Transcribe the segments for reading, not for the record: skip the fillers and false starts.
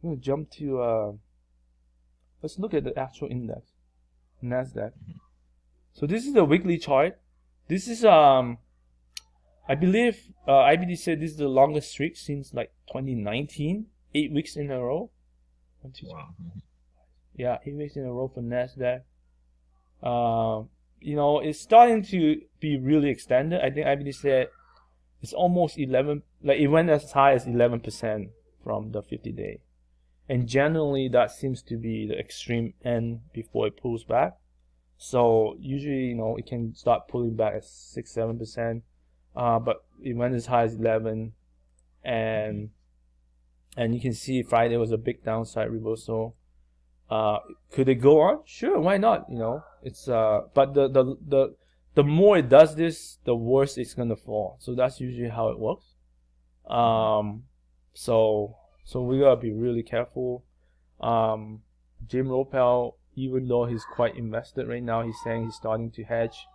going to jump to let's look at the actual index, Nasdaq. So this is the weekly chart. This is I believe IBD said this is the longest streak since like 2019, 8 weeks in a row. Wow. Yeah, 8 weeks in a row for Nasdaq. You know, it's starting to be really extended. I think IBD said it's almost 11, like it went as high as 11% from the 50-day. And generally that seems to be the extreme end before it pulls back. So usually, you know, it can start pulling back at 6-7%. But it went as high as 11, and you can see Friday was a big downside reversal. Could it go on? Sure, why not? You know, it's but the more it does this, the worse it's gonna fall. So that's usually how it works. So we gotta be really careful. Jim Ropel, even though he's quite invested right now, he's saying he's starting to hedge.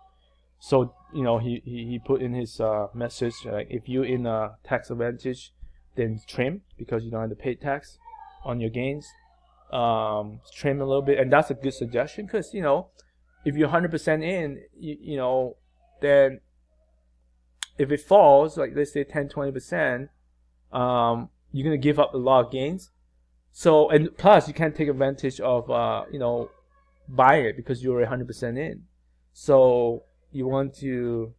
So, you know, he put in his message, like, if you're in a tax advantage, then trim, because you don't have to pay tax on your gains. Trim a little bit, and that's a good suggestion, because, you know, if you're 100% in, you know, then if it falls, like let's say 10-20%, you're gonna give up a lot of gains. So, and plus you can't take advantage of you know, buy it because you're 100% in. So you want to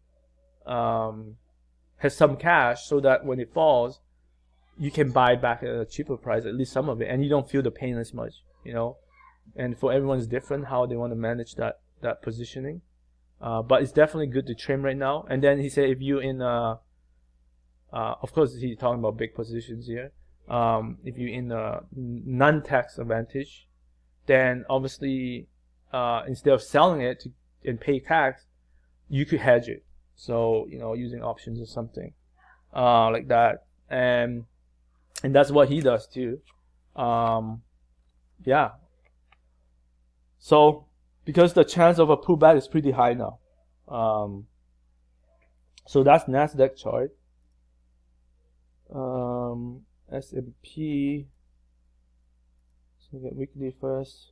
have some cash so that when it falls, you can buy back at a cheaper price, at least some of it, and you don't feel the pain as much, you know. And for everyone's different how they want to manage that positioning. But it's definitely good to trim right now. And then he said if you in of course he's talking about big positions here. If you're in a non-tax advantage, then obviously instead of selling it and pay tax, you could hedge it. So, you know, using options or something like that, and that's what he does too. Yeah. So because the chance of a pullback is pretty high now. So that's Nasdaq chart. S&P. So we get weekly first.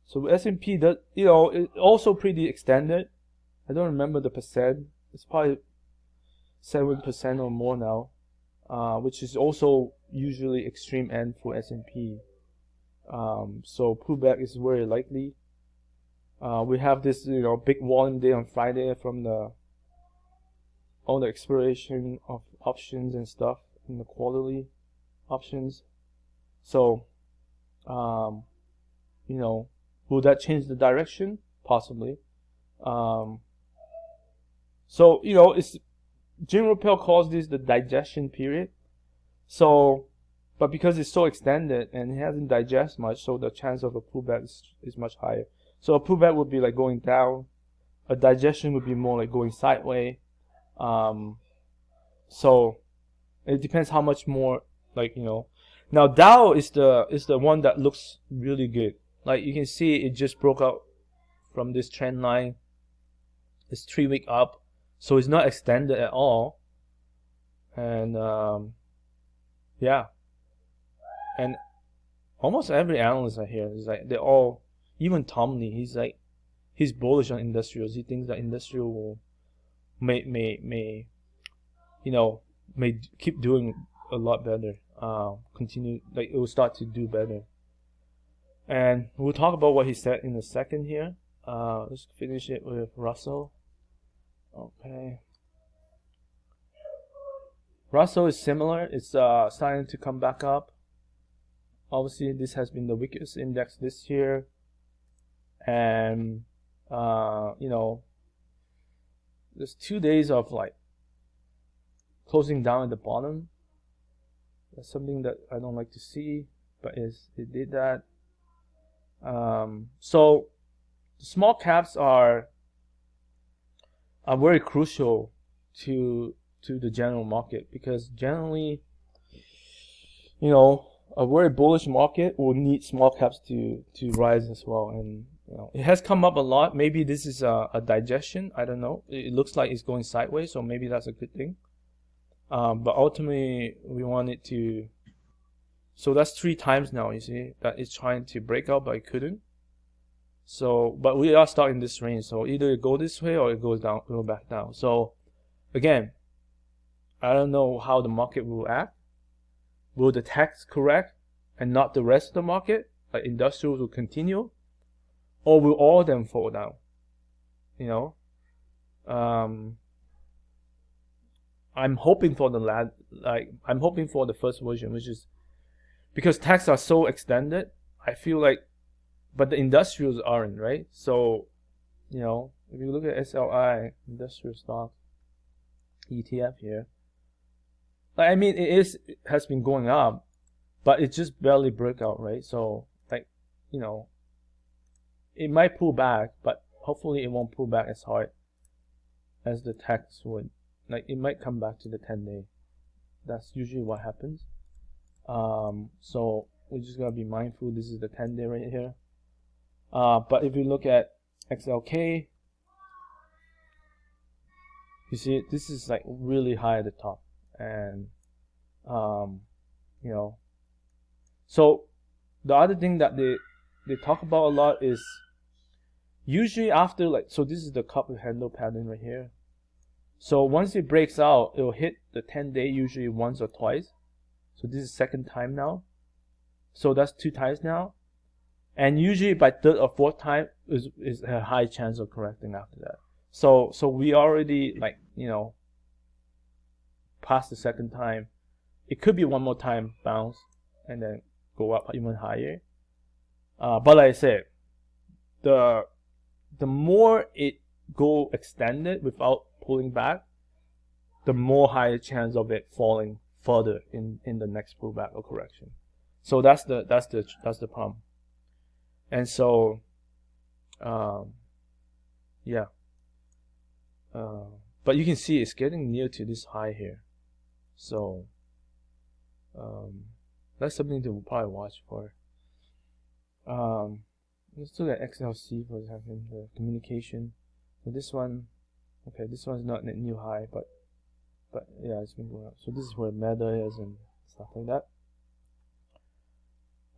So S&P does, you know, it's also pretty extended. I don't remember the percent. It's probably 7% or more now, which is also usually extreme end for S&P. So pullback is very likely. We have this, you know, big volume day on Friday from all the expiration of options and stuff in the quarterly options. So, you know, will that change the direction? Possibly. So, you know, it's Jim Ropel calls this the digestion period. So, but because it's so extended and it hasn't digested much, so the chance of a pullback is much higher. So a pullback would be like going down. A digestion would be more like going sideways. So it depends how much more, like, you know. Now Dow is the one that looks really good. Like you can see, it just broke out from this trend line. It's 3 week up, so it's not extended at all. And yeah, and almost every analyst I hear is like, they're all, even Tom Lee, he's bullish on industrials. He thinks that industrial will may you know, may keep doing a lot better. Continue, like it will start to do better. And we'll talk about what he said in a second here. Let's finish it with Russell. Okay. Russell is similar. It's starting to come back up. Obviously, this has been the weakest index this year. And, you know, there's 2 days of like closing down at the bottom. That's something that I don't like to see, but it did that. So small caps are very crucial to the general market, because generally, you know, a very bullish market will need small caps to rise as well. And you know, it has come up a lot. Maybe this is a digestion. I don't know. It looks like it's going sideways, so maybe that's a good thing. But ultimately, we want it to So that's 3 times now, you see, that it's trying to break out, but it couldn't. So, but we are stuck in this range. So either it go this way or it goes down, go back down. So again, I don't know how the market will act. Will the techs correct and not the rest of the market? Like industrials will continue, or will all of them fall down? You know, I'm hoping for the I'm hoping for the first version, which is because techs are so extended. I feel like, but the industrials aren't, right? So, you know, if you look at SLI, industrial stock ETF here, I mean, it has been going up, but it just barely broke out, right? So, like, you know, it might pull back, but hopefully it won't pull back as hard as the techs would. Like, it might come back to the 10-day. That's usually what happens. So we just gotta be mindful. This is the 10-day right here. But if you look at XLK, you see this is like really high at the top, and you know. So the other thing that they talk about a lot is usually after, like, so this is the cup handle pattern right here. So once it breaks out, it will hit the 10-day usually once or twice. So this is second time now. So that's 2 times now. And usually by third or fourth time is a high chance of correcting after that. So we already, like, you know, past the second time. It could be one more time bounce and then go up even higher. But like I said, the more it go extended without pulling back, the more higher chance of it falling further in the next pullback or correction. So that's the problem. And so yeah, but you can see it's getting near to this high here. So that's something to probably watch for. Let's look at XLC for a second, the communication. So this one, okay, this one's not a new high, but yeah, it's been going up. So this is where Meta is and stuff like that.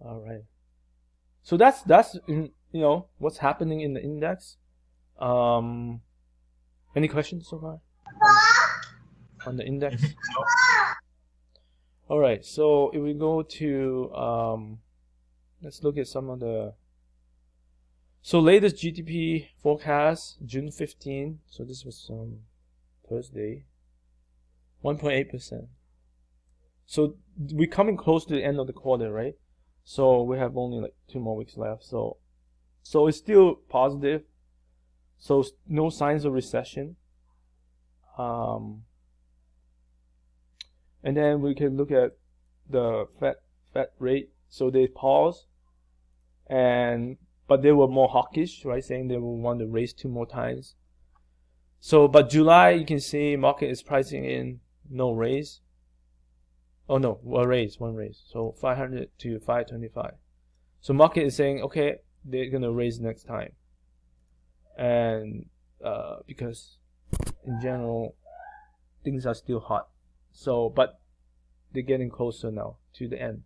All right. So that's you know, what's happening in the index. Any questions so far on the index? All right. So if we go to let's look at some of the. So latest GDP forecast, June 15. So this was Thursday. 1.8%. So we're coming close to the end of the quarter, right? So we have only like 2 more weeks left. So it's still positive. So no signs of recession. And then we can look at the Fed rate. So they paused, but they were more hawkish, right? Saying they will want to raise 2 more times. So, but July, you can see market is pricing in no raise. Oh no, one raise. So 500 to 525. So market is saying, okay, they're gonna raise next time. And because in general, things are still hot. So, but they're getting closer now to the end.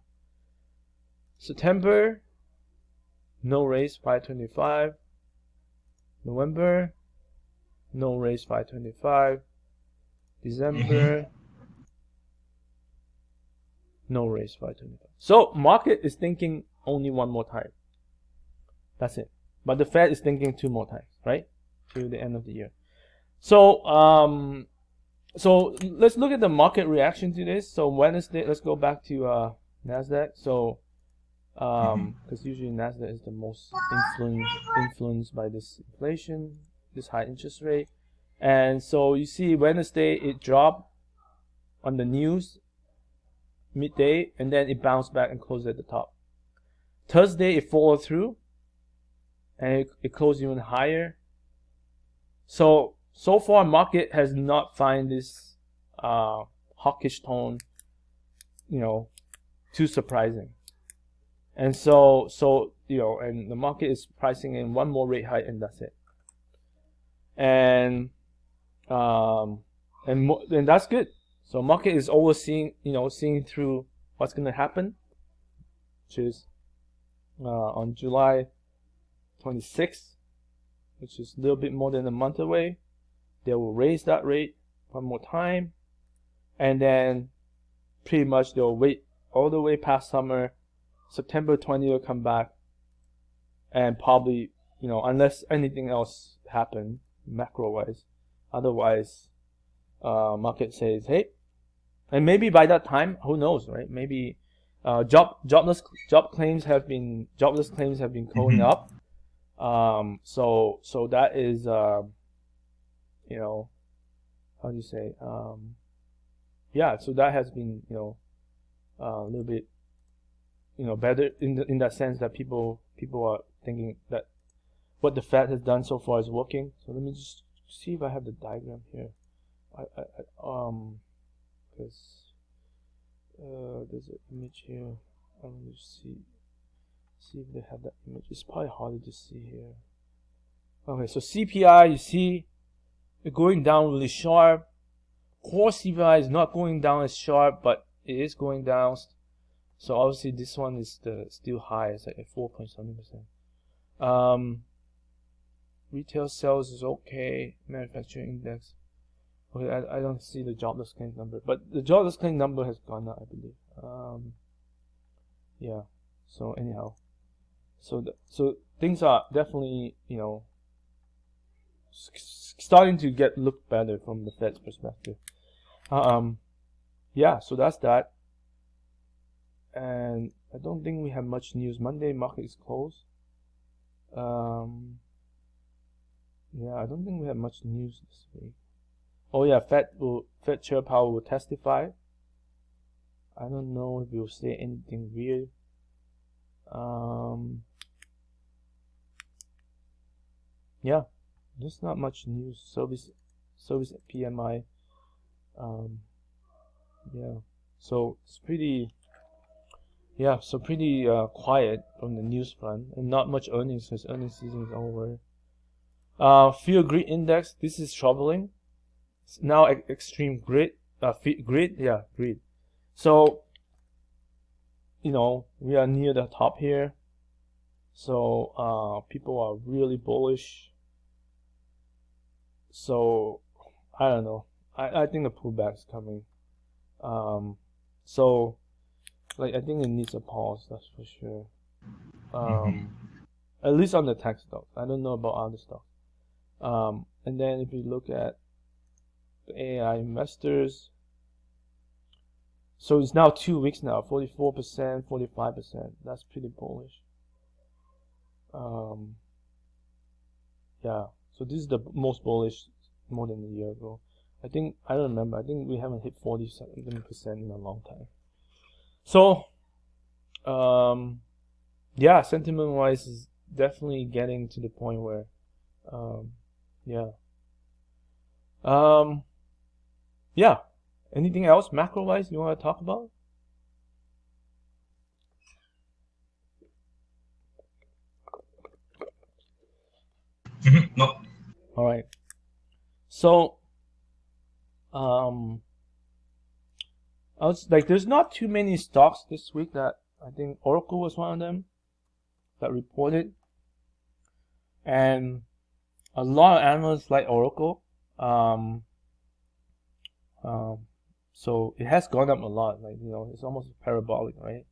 September, no raise, 525. November, no raise, 525. December, no raise, 525. So market is thinking only 1 more time. That's it. But the Fed is thinking 2 more times, right? To the end of the year. So so let's look at the market reaction to this. So Wednesday, let's go back to Nasdaq. So because usually Nasdaq is the most influenced by this inflation, this high interest rate. And so you see Wednesday it dropped on the news midday, and then it bounced back and closed at the top. Thursday it followed through, and it closed even higher. So far market has not find this hawkish tone, you know, too surprising. And so you know, and the market is pricing in 1 more rate hike, and that's it. And that's good. So market is always seeing through what's going to happen. which is on July 26th, which is a little bit more than a month away. They will raise that rate one more time, and then pretty much they'll wait all the way past summer. September 20th will come back, and probably, unless anything else happen macro-wise, otherwise market says, hey, and maybe by that time, who knows, right? Maybe jobless claims have been going up. So that is how do you say, yeah, so that has been a little bit better in that sense that people are thinking that what the Fed has done so far is working. So let me just see if I have the diagram here. Because there's an image here. I want to see if they have that image. It's probably harder to see here. Okay, so CPI, you see it going down really sharp. Core CPI is not going down as sharp, but it is going down. So obviously this one is still high. It's like 4.something%. Retail sales is okay. Manufacturing index. Okay, I don't see the jobless claims number, but the jobless claim number has gone up, I believe. Yeah. So anyhow, so things are definitely starting to look better from the Fed's perspective. Yeah. So that's that. And I don't think we have much news. Monday market is closed. Yeah, I don't think we have much news this week. Oh yeah, Fed Chair Powell will testify. I don't know if he'll say anything weird. Yeah, there's not much news. Service PMI. Yeah, so it's pretty. Yeah, so pretty quiet from the news front, and not much earnings because earnings season is over. Fear greed index. This is troubling. It's now extreme greed. Greed. So, we are near the top here. So, people are really bullish. So, I don't know. I think the pullback is coming. So, I think it needs a pause. That's for sure. At least on the tech stocks. I don't know about other stocks. And then if you look at the AI investors, so it's now 2 weeks now, 44%, 45%. That's pretty bullish. Yeah. So this is the most bullish more than a year ago. I don't remember. I think we haven't hit 40% in a long time. So, yeah, sentiment-wise is definitely getting to the point where, yeah. Yeah. Anything else macro-wise you want to talk about? No. All right. So, I was there's not too many stocks this week that I think Oracle was one of them that reported, and a lot of analysts like Oracle. So it has gone up a lot. It's almost parabolic, right?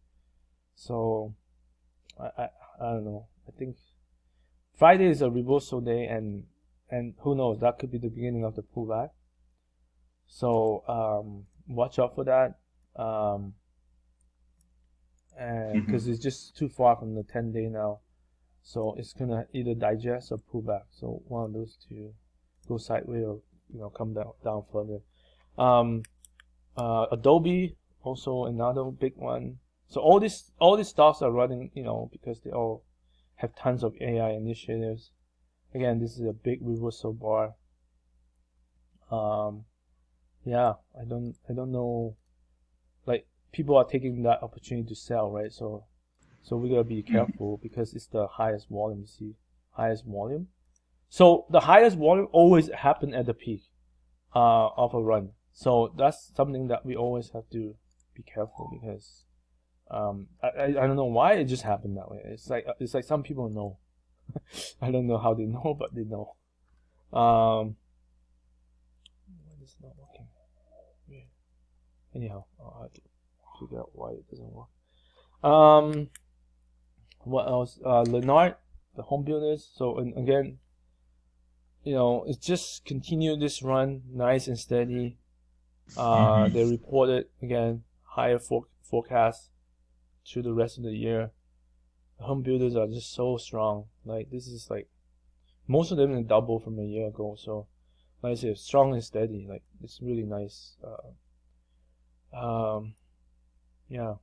So I don't know. I think Friday is a reversal day, and who knows, that could be the beginning of the pullback. So watch out for that. And because it's just too far from the 10-day now, so it's gonna either digest or pull back. So one of those two, go sideways or come down further. Adobe also another big one. So all these stocks are running, because they all have tons of AI initiatives. Again, this is a big reversal bar. Yeah, I don't know. People are taking that opportunity to sell, right? So we gotta be careful because it's the highest volume. You see, highest volume. So the highest volume always happen at the peak of a run. So that's something that we always have to be careful because I don't know why it just happened that way. It's like some people know. I don't know how they know, but they know. Why is it not working? Weird. Anyhow, I'll have to figure out why it doesn't work. What else? Lenard, the home builders. So and again, it's just continued this run, nice and steady. They reported again higher forecast through the rest of the year. The home builders are just so strong. Like this is like most of them are double from a year ago. So like I said, strong and steady. Like it's really nice. Yeah.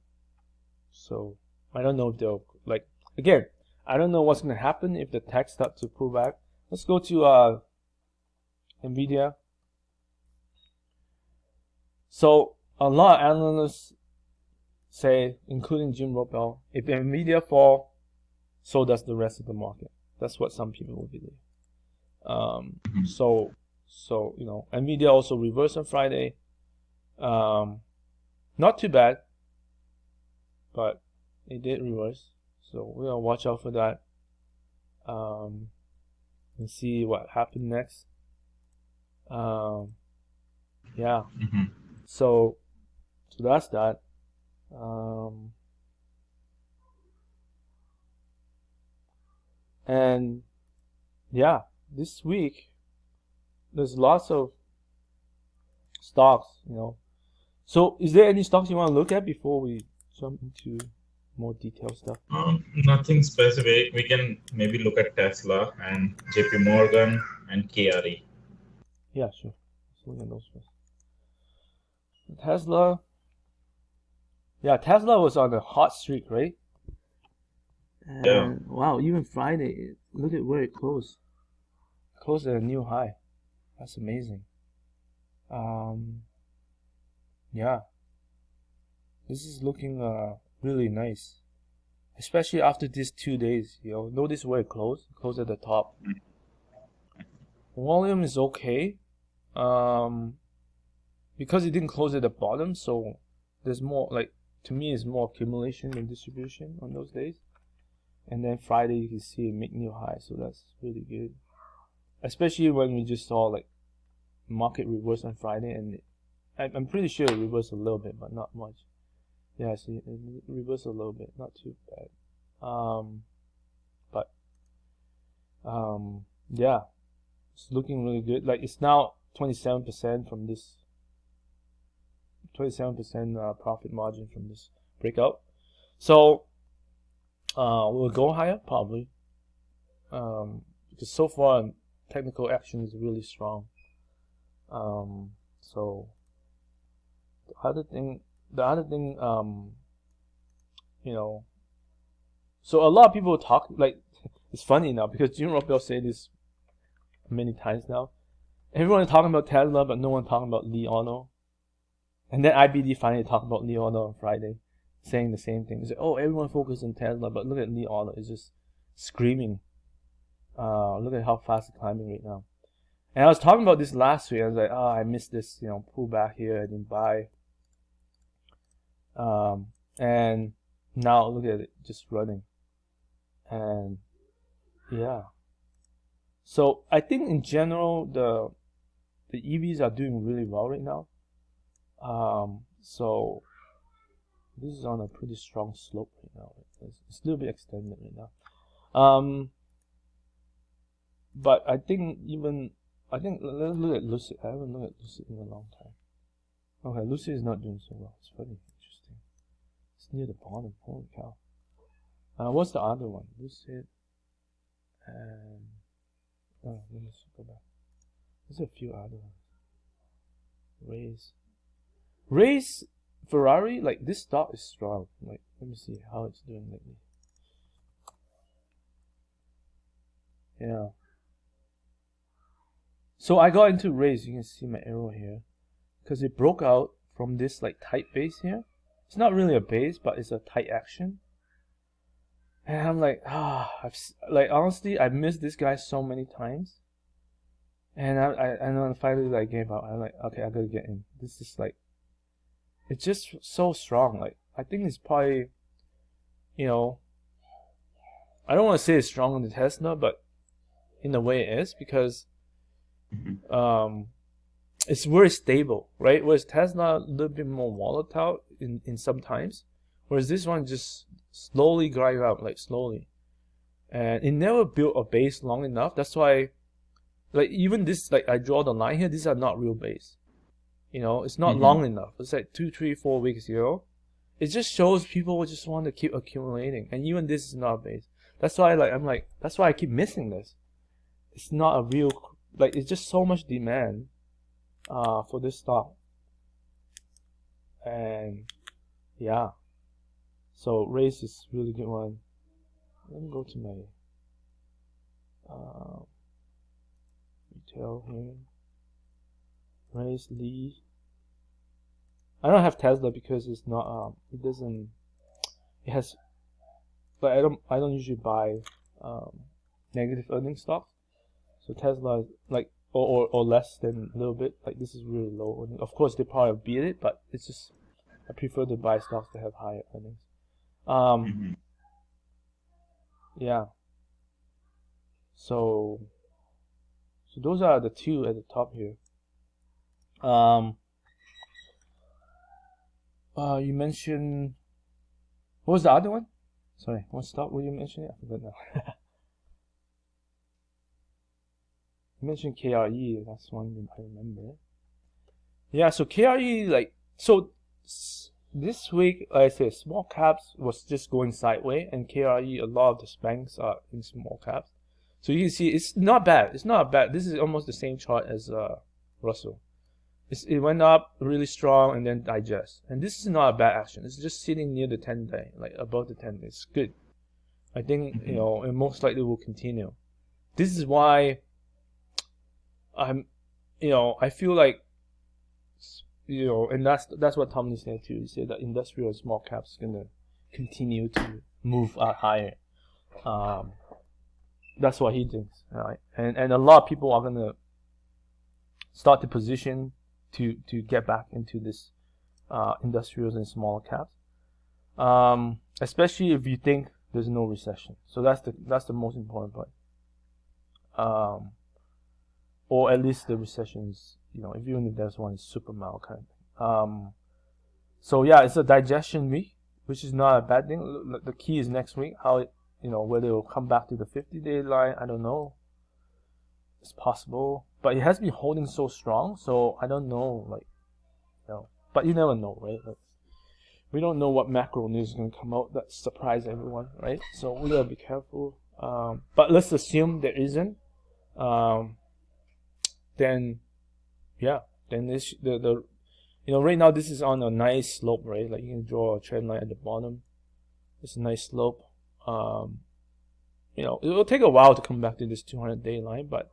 So I don't know if they'll again. I don't know what's gonna happen if the tech start to pull back. Let's go to Nvidia. So a lot of analysts say, including Jim Ropel, if Nvidia fall, so does the rest of the market. That's what some people will believe. So Nvidia also reversed on Friday. Not too bad, but it did reverse. So we're gonna watch out for that. And see what happened next. Yeah. So that's that. And yeah, this week there's lots of stocks, So is there any stocks you want to look at before we jump into more detailed stuff? Nothing specific. We can maybe look at Tesla and JP Morgan and KRE. Yeah, sure. Let's look at those first. Tesla. Yeah, Tesla was on a hot streak, right? And Yeah. wow, even Friday, look at where it closed. It closed at a new high. That's amazing. Yeah. This is looking really nice. Especially after these 2 days, notice where it closed. It closed at the top. Volume is okay. Because it didn't close at the bottom, so there's more, to me, it's more accumulation than distribution on those days. And then Friday, you can see it make new highs, so that's really good. Especially when we just saw market reverse on Friday, and I'm pretty sure it reversed a little bit, but not much. Yeah, see, it reversed a little bit, not too bad. Yeah, it's looking really good. It's now 27% from this. 27% profit margin from this breakout. So we'll go higher probably, because so far technical action is really strong. So the other thing, so a lot of people talk it's funny now because Jim Ropel said this many times now. Everyone is talking about Tesla, but no one talking about Li Auto. And then IBD finally talked about Li Auto on Friday, saying the same thing. He said, "Oh, everyone focused on Tesla, but look at Li Auto; it's just screaming. Look at how fast it's climbing right now." And I was talking about this last week. I was like, "Oh, I missed this, pull back here. I didn't buy." And now look at it, just running. And yeah. So I think in general the EVs are doing really well right now. So this is on a pretty strong slope right now. It's a little bit extended right now. But I think let's look at Lucid. I haven't looked at Lucid in a long time. Okay, Lucid is not doing so well. It's funny, interesting. It's near the bottom. Holy cow. What's the other one? Lucid and let me go back. There's a few other ones. Race Ferrari, this stock is strong. Let me see how it's doing lately. Yeah. So I got into Race. You can see my arrow here, because it broke out from this tight base here. It's not really a base, but it's a tight action. And I'm like, honestly, I missed this guy so many times. And I finally gave up. I'm like, okay, I gotta get in. This is it's just so strong. I think it's probably, you know, I don't want to say it's stronger than Tesla, but in a way it is, because it's very stable, right? Whereas Tesla a little bit more volatile in some times, whereas this one just slowly grind up, like slowly, and it never built a base long enough. That's why, like, even this, like, I draw the line here, these are not real base. You know, it's not long enough. It's like 2, 3, 4 weeks, you know. It just shows people just want to keep accumulating, and even this is not a base. That's why, like, that's why I keep missing this. It's not a real, like, it's just so much demand for this stock, and yeah. So race is really good one. Let me go to my retail here. Race Lee. I don't have Tesla because it's not it doesn't, it has, but I don't usually buy negative earnings stocks. So Tesla is like or less than a little bit. Like, this is really low. Of course they probably beat it, but it's just, I prefer to buy stocks that have higher earnings. Yeah. So those are the two at the top here. You mentioned, what was the other one? Sorry, what stock were you mentioning? I forgot now. You mentioned KRE. That's one I remember. Yeah. So KRE, like, so this week, like I said, small caps was just going sideways, and KRE, a lot of the banks are in small caps. So you can see it's not bad. It's not bad. This is almost the same chart as Russell. It went up really strong and then digest. And this is not a bad action. It's just sitting near the 10-day, like above the 10-day. It's good. I think, you know, it most likely will continue. This is why I feel like, you know, and that's what Tommy said too. He said that industrial and small caps is gonna continue to move higher. That's what he thinks, right? And a lot of people are gonna start to position to get back into this industrials and smaller caps, especially if you think there's no recession. So that's the most important part. Or at least the recession is, you know, even if there's one, is super mild kind of thing. So yeah, it's a digestion week, which is not a bad thing. The key is next week, how it, you know, whether it will come back to the 50-day line, I don't know. It's possible, but it has been holding so strong, so I don't know, like, you know, but you never know, right? Like, we don't know what macro news is going to come out that surprise everyone, right? So we gotta be careful. But let's assume there isn't. Then this the you know, right now this is on a nice slope, right? Like, you can draw a trend line at the bottom. It's a nice slope. You know, it will take a while to come back to this 200-day line, but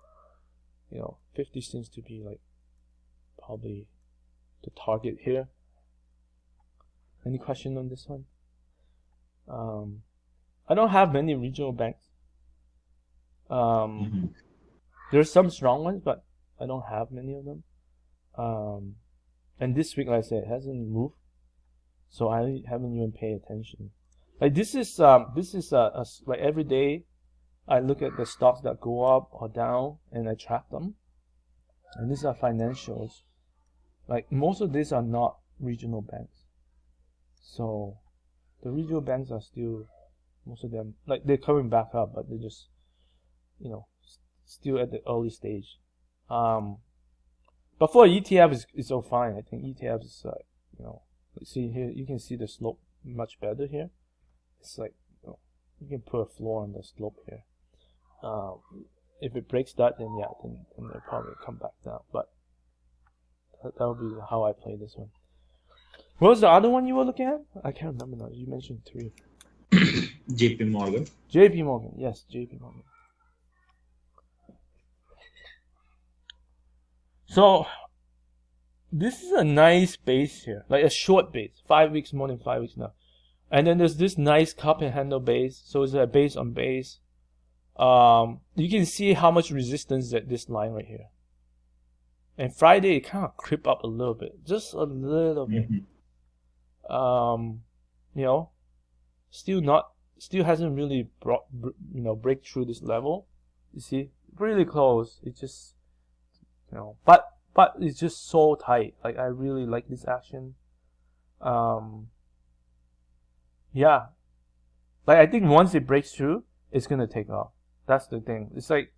you know, 50 seems to be like probably the target here. Any question on this one? I don't have many regional banks. There's some strong ones, but I don't have many of them. And this week, like I said, it hasn't moved, so I haven't even paid attention. Like, this is like every day I look at the stocks that go up or down and I track them. And these are financials. Like, most of these are not regional banks. So the regional banks are still, most of them, like, they're coming back up, but they're just, you know, still at the early stage. But for ETF, it's all fine. I think ETF is, you know, see here, you can see the slope much better here. It's like, you know, you can put a floor on the slope here. If it breaks that, then yeah, then they'll probably come back down. But that will be how I play this one. What was the other one you were looking at? I can't remember now. You mentioned 3. JP Morgan. JP Morgan, yes, JP Morgan. So this is a nice base here, like a short base, 5 weeks, more than 5 weeks now. And then there's this nice cup and handle base. So it's a base on base. You can see how much resistance is at this line right here. And Friday it kind of creep up a little bit, just a little bit. still hasn't really break through this level. You see, really close. It just, but it's just so tight. Like, I really like this action. Yeah, like, I think once it breaks through, it's gonna take off. That's the thing. It's like,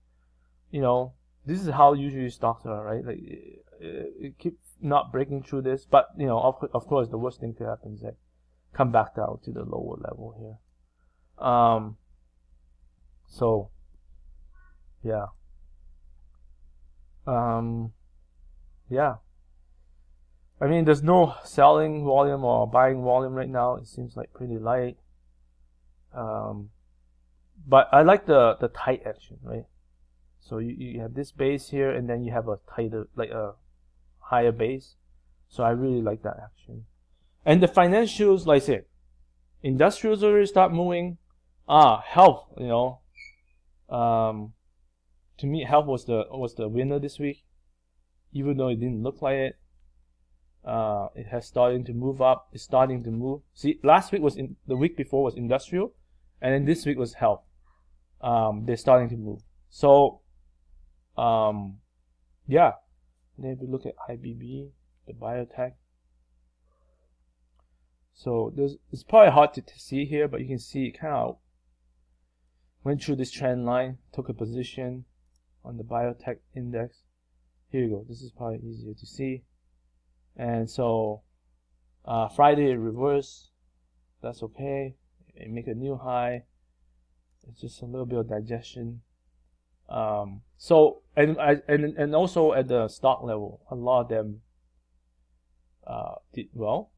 this is how usually stocks are, right? Like, it keep not breaking through this, but of course, the worst thing could happen is that come back down to the lower level here. So yeah. Yeah. I mean, there's no selling volume or buying volume right now. It seems like pretty light. But I like the tight action, right? So you have this base here, and then you have a tighter, like a higher base. So I really like that action. And the financials, like I said, industrials already start moving. Health, to me, health was the winner this week, even though it didn't look like it. It has starting to move up. It's starting to move. See, last week the week before was industrial, and then this week was health. They're starting to move. So, yeah. And then if you look at IBB, the biotech. So it's probably hard to see here, but you can see it kind of went through this trend line, took a position on the biotech index. Here you go. This is probably easier to see. And so Friday it reversed. That's okay. It make a new high. It's just a little bit of digestion. So and also at the stock level, a lot of them did well.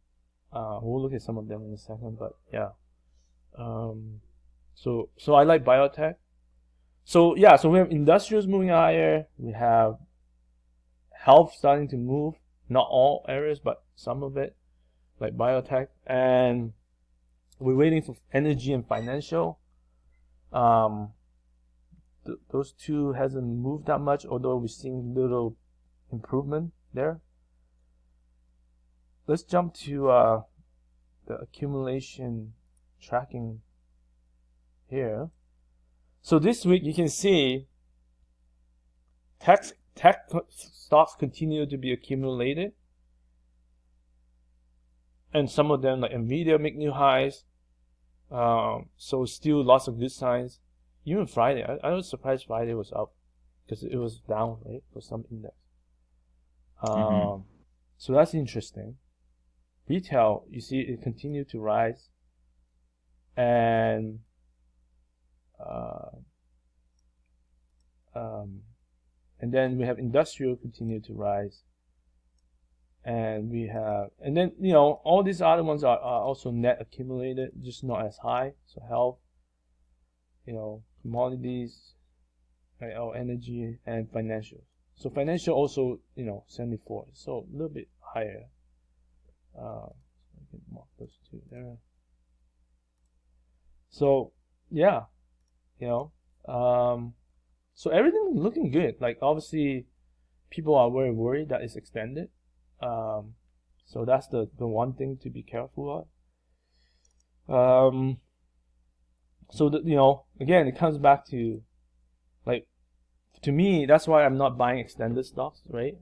We'll look at some of them in a second, but yeah. So I like biotech. So yeah, so we have industrials moving higher. We have health starting to move. Not all areas, but some of it, like biotech. And we're waiting for energy and financial. Those two hasn't moved that much, although we're seeing little improvement there. Let's jump to the accumulation tracking here. So this week you can see tech stocks continue to be accumulated, and some of them like Nvidia make new highs. So still lots of good signs. Even Friday, I was surprised Friday was up because it was down, right, for some index. So that's interesting. Retail, you see it continued to rise, and then we have industrial continue to rise, and then all these other ones are also net accumulated, just not as high. So health, commodities, energy, and financial. So financial also 74, so a little bit higher. I can mark those two there. So yeah, so everything is looking good. Like, obviously people are very worried that it's extended. So that's the one thing to be careful of. So that, again, it comes back to, like, to me, that's why I'm not buying extended stocks, right?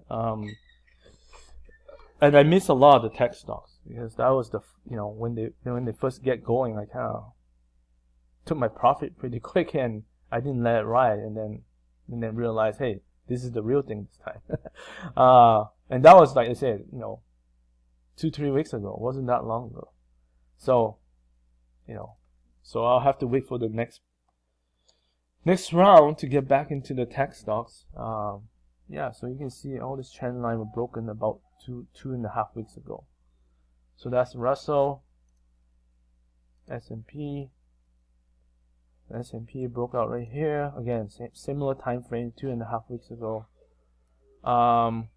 And I miss a lot of the tech stocks because that was when they first get going, I kind of took my profit pretty quick and I didn't let it ride, and then realized, hey, this is the real thing this time. And that was, like I said, 2-3 weeks ago. It wasn't that long ago. So, so I'll have to wait for the next round to get back into the tech stocks. Yeah, so you can see all this trend line were broken about 2.5 weeks ago. So that's Russell, S&P. S&P broke out right here again, similar time frame, 2.5 weeks ago. And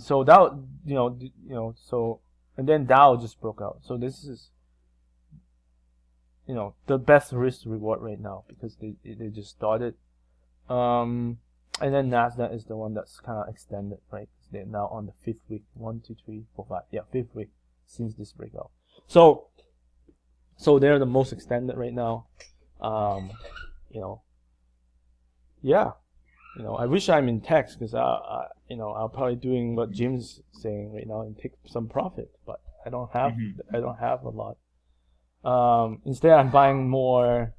so that so, and then Dow just broke out. So this is the best risk reward right now because they just started. And then Nasdaq is the one that's kind of extended, right? They're now on the 5th week. 1, 2, 3, 4, 5. Yeah, 5th week. since this breakout. So they're the most extended right now. You know, yeah. You know, I wish I'm in tech because I'll probably doing what Jim's saying right now and take some profit, but I don't have a lot. Instead, I'm buying more.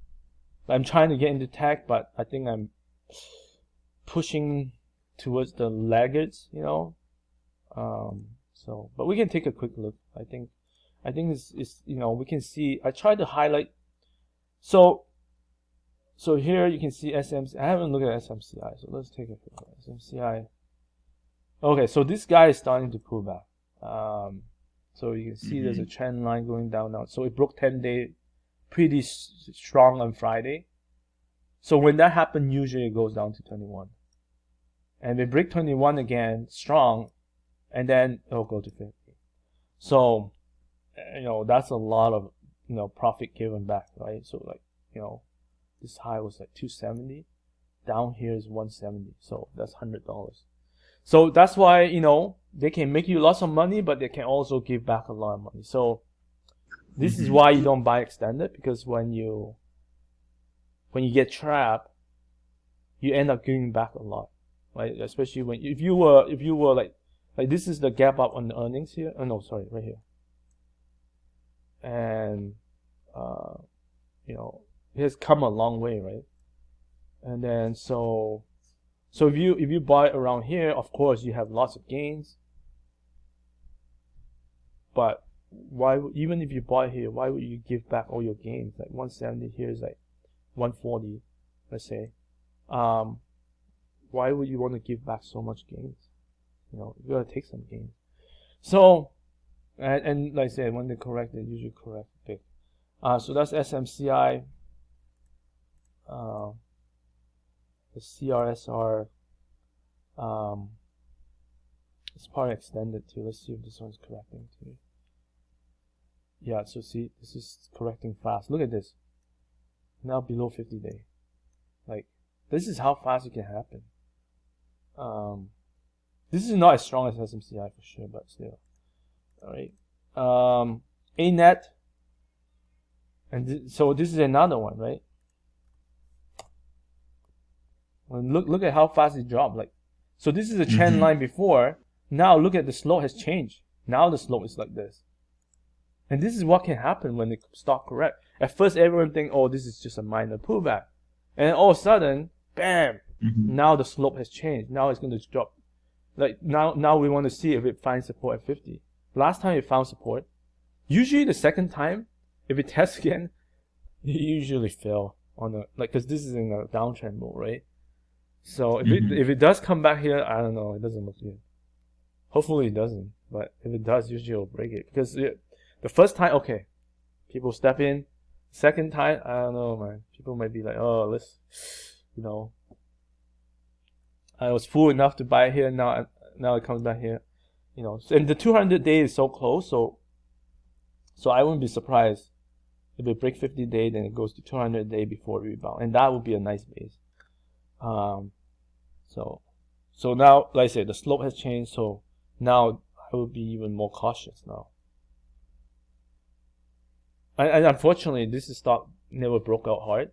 I'm trying to get into tech, but I think I'm pushing towards the laggards. So, but we can take a quick look. I think it's we can see. I tried to highlight. So here you can see SMC. I haven't looked at SMCI, so let's take a quick look. SMCI. Okay, so this guy is starting to pull back. So you can see there's a trend line going down now. So it broke 10-day pretty strong on Friday. So when that happens, usually it goes down to 21. And we break 21 again, strong, and then it'll go to 50. So, that's a lot of, profit given back, right? So like, this high was like 270. Down here is 170. So that's $100. So that's why, they can make you lots of money, but they can also give back a lot of money. So this is why you don't buy extended, because when you get trapped, you end up giving back a lot, right? Especially if you were like this is the gap up on the earnings here. Oh no, sorry, right here. And it has come a long way, right? And then so if you buy around here, of course you have lots of gains. But why, even if you buy here, why would you give back all your gains? Like 170 here is like 140, let's say. Why would you want to give back so much gains? You gotta take some gains. So, and like I said, when they correct, they usually correct big. So that's SMCI. The CRSR. It's probably extended too. Let's see if this one's correcting too. Yeah, so see, this is correcting fast. Look at this. Now below 50-day. Like, this is how fast it can happen. This is not as strong as SMCI for sure, but still. Alright. ANET. And so this is another one, right? And look at how fast it dropped. Like, so this is a trend line before. Now look at the slope has changed. Now the slope is like this. And this is what can happen when the stock correct. At first everyone think, oh, this is just a minor pullback. And all of a sudden, bam, now the slope has changed. Now it's going to drop. Like now we want to see if it finds support at 50. Last time it found support. Usually the second time, if it tests again, it usually fail on the, like, because this is in a downtrend mode, right? So if it does come back here, I don't know, it doesn't look good. Hopefully it doesn't, but if it does, usually it'll break it. Because the first time, okay, people step in. Second time, I don't know, man. People might be like, oh, let's, I was fool enough to buy here, now it comes back here. And the 200-day is so close, so I wouldn't be surprised if it breaks 50-day, then it goes to 200-day before it rebound, and that would be a nice base. So now, like I said, the slope has changed, so now I would be even more cautious now. And unfortunately, this stock never broke out hard.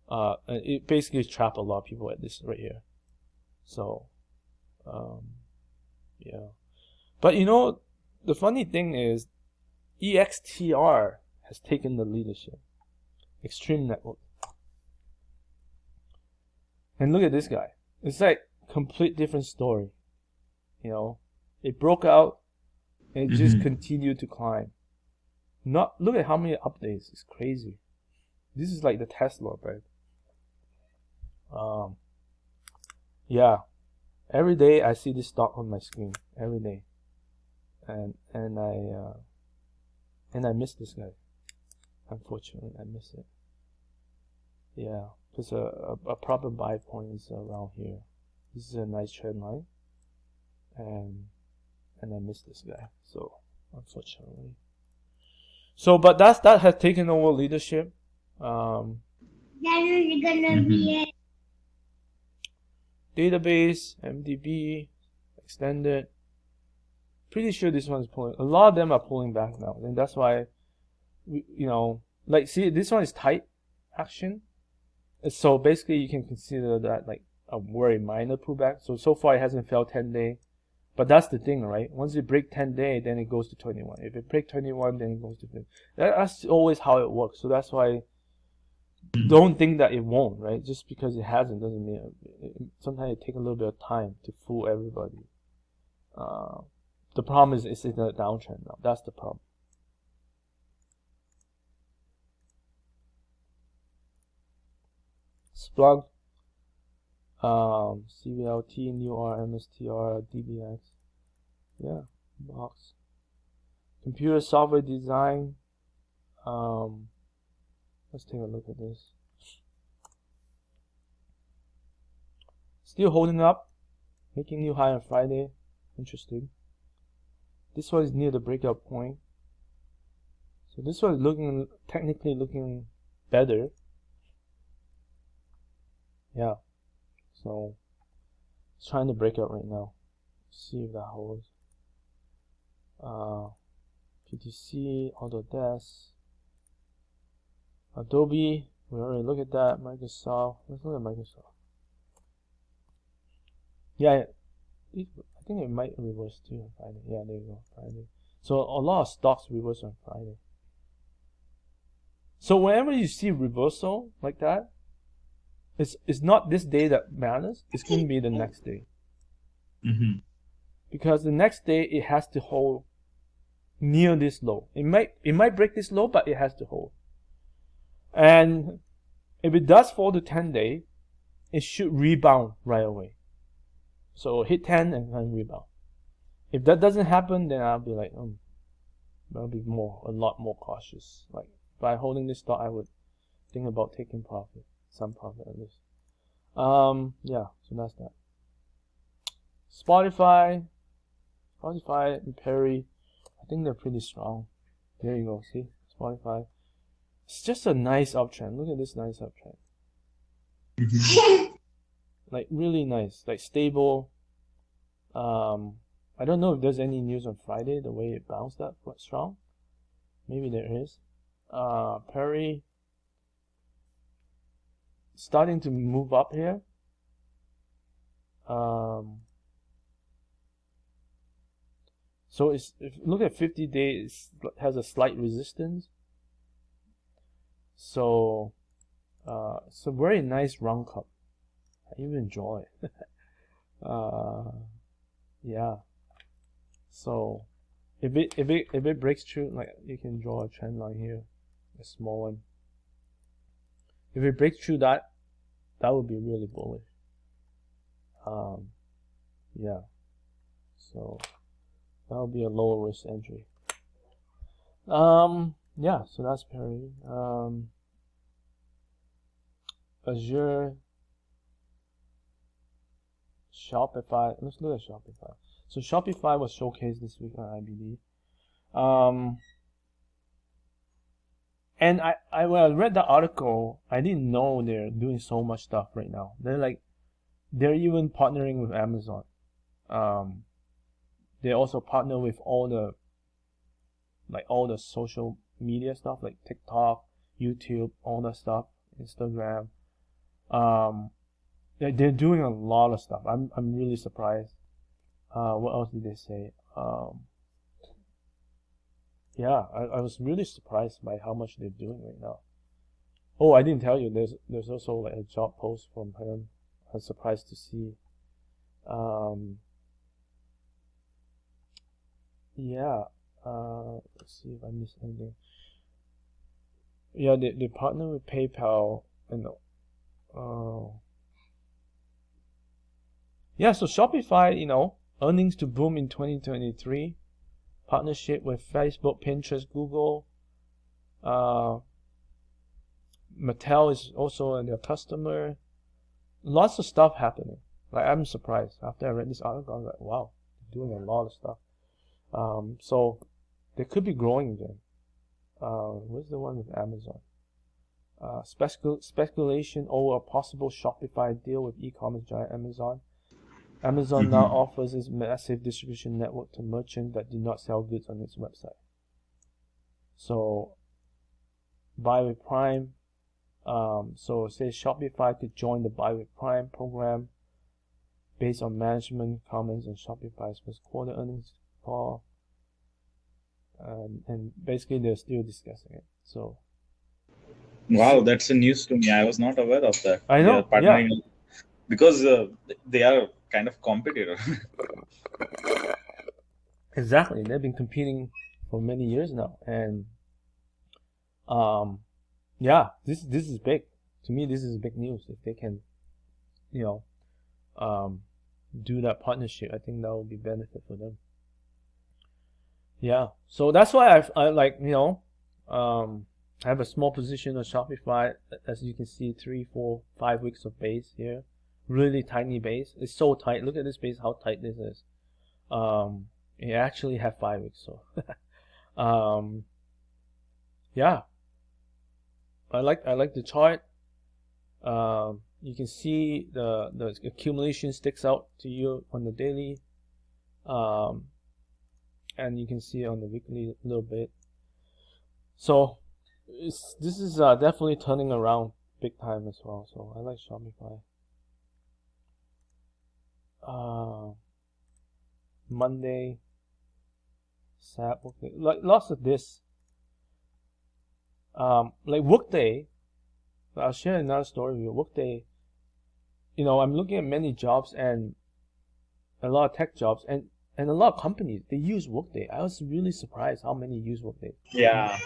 And it basically trapped a lot of people at this right here. So, yeah. But the funny thing is, EXTR has taken the leadership. Extreme Network. And look at this guy. It's like complete different story. It broke out and it just continued to climb. Look at how many updates. It's crazy. This is like the Tesla, right? Yeah. Every day I see this stock on my screen. Every day. And I miss this guy. Unfortunately, I miss it. Yeah. Because a proper buy point is around here. This is a nice trend line. And I miss this guy. So, unfortunately. So, but that has taken over leadership. Database, MDB, extended. Pretty sure this one's pulling. A lot of them are pulling back now, and that's why, like, see, this one is tight action. So basically, you can consider that like a very minor pullback. So far it hasn't failed 10-day, but that's the thing, right? Once it break 10-day, then it goes to 21. If it break 21, then it goes to 50. That's always how it works. So that's why don't think that it won't, right? Just because it hasn't doesn't mean sometimes it takes a little bit of time to fool everybody. The problem is it's in a downtrend now. That's the problem. Splunk, CVLT, NUR, MSTR, DBX. Yeah, box. Computer software design. Let's take a look at this. Still holding up, making new high on Friday. Interesting. This one is near the breakout point. So this one is technically looking better. Yeah. So it's trying to break out right now. See if that holds. PTC, Autodesk, Adobe. We already looked at that. Microsoft. Let's look at Microsoft. Yeah, I think it might reverse too on Friday. Yeah, there you go, Friday. So a lot of stocks reverse on Friday. So whenever you see reversal like that, it's not this day that matters. It's going to be the next day. Because the next day it has to hold near this low. It might break this low, but it has to hold. And if it does fall to 10-day, it should rebound right away. So hit 10 and then rebound. If that doesn't happen, then I'll be like, I'll be a lot more cautious. Like by holding this stock, I would think about taking profit, some profit at least. Yeah, so that's that. Spotify and Perry, I think they're pretty strong. There you go, see, Spotify. It's just a nice uptrend. Look at this nice uptrend. Like really nice, like stable. I don't know if there's any news on Friday, the way it bounced up quite strong. Maybe there is. Perry starting to move up here. So if you look at 50 days, it has a slight resistance. So it's a very nice round cup. I even enjoy it. Yeah. So if it breaks through, like you can draw a trend line here, a small one. If it breaks through that would be really bullish. Yeah. So that would be a lower risk entry. Yeah. So that's Perry. Azure. Shopify. Let's look at Shopify. So Shopify was showcased this week on IBD. And when I read the article, I didn't know they're doing so much stuff right now. They're even partnering with Amazon. They also partner with all the social media stuff like TikTok, YouTube, all that stuff, Instagram. They're doing a lot of stuff. I'm really surprised. What else did they say? Yeah, I was really surprised by how much they're doing right now. Oh, I didn't tell you. There's also like a job post from him. I was surprised to see. Yeah. Let's see if I missed anything. Yeah, they partner with PayPal and yeah, so Shopify, earnings to boom in 2023. Partnership with Facebook, Pinterest, Google. Mattel is also their customer. Lots of stuff happening. Like I'm surprised. After I read this article, I was like, wow, they're doing a lot of stuff. So they could be growing again. Where's the one with Amazon? Speculation over a possible Shopify deal with e-commerce giant Amazon. Amazon now offers its massive distribution network to merchants that do not sell goods on its website. So buy with Prime. So say Shopify could join the buy with Prime program based on management comments on Shopify's first quarter earnings call. And basically they're still discussing it. So Wow, that's a news to me. I was not aware of that. I They are know, yeah, partnering because they are kind of competitor. exactly. They've been competing for many years now, and yeah, this is big. To me, this is big news. If they can, you know, do that partnership, I think that will be benefit for them. Yeah, so that's why I like, you know, I have a small position on Shopify. As you can see, 3, 4, 5 weeks of base here, really tiny base. It's so tight. Look at this base, how tight this is. It actually have 5 weeks, so yeah, I like the chart. You can see the accumulation sticks out to you on the daily, and you can see on the weekly a little bit. So this is definitely turning around big time as well. So I like Shopify. Monday, SAP, Workday, like lots of this. Like Workday, I'll share another story with you. Workday, you know, I'm looking at many jobs and a lot of tech jobs and a lot of companies, they use Workday. I was really surprised how many use Workday. Yeah.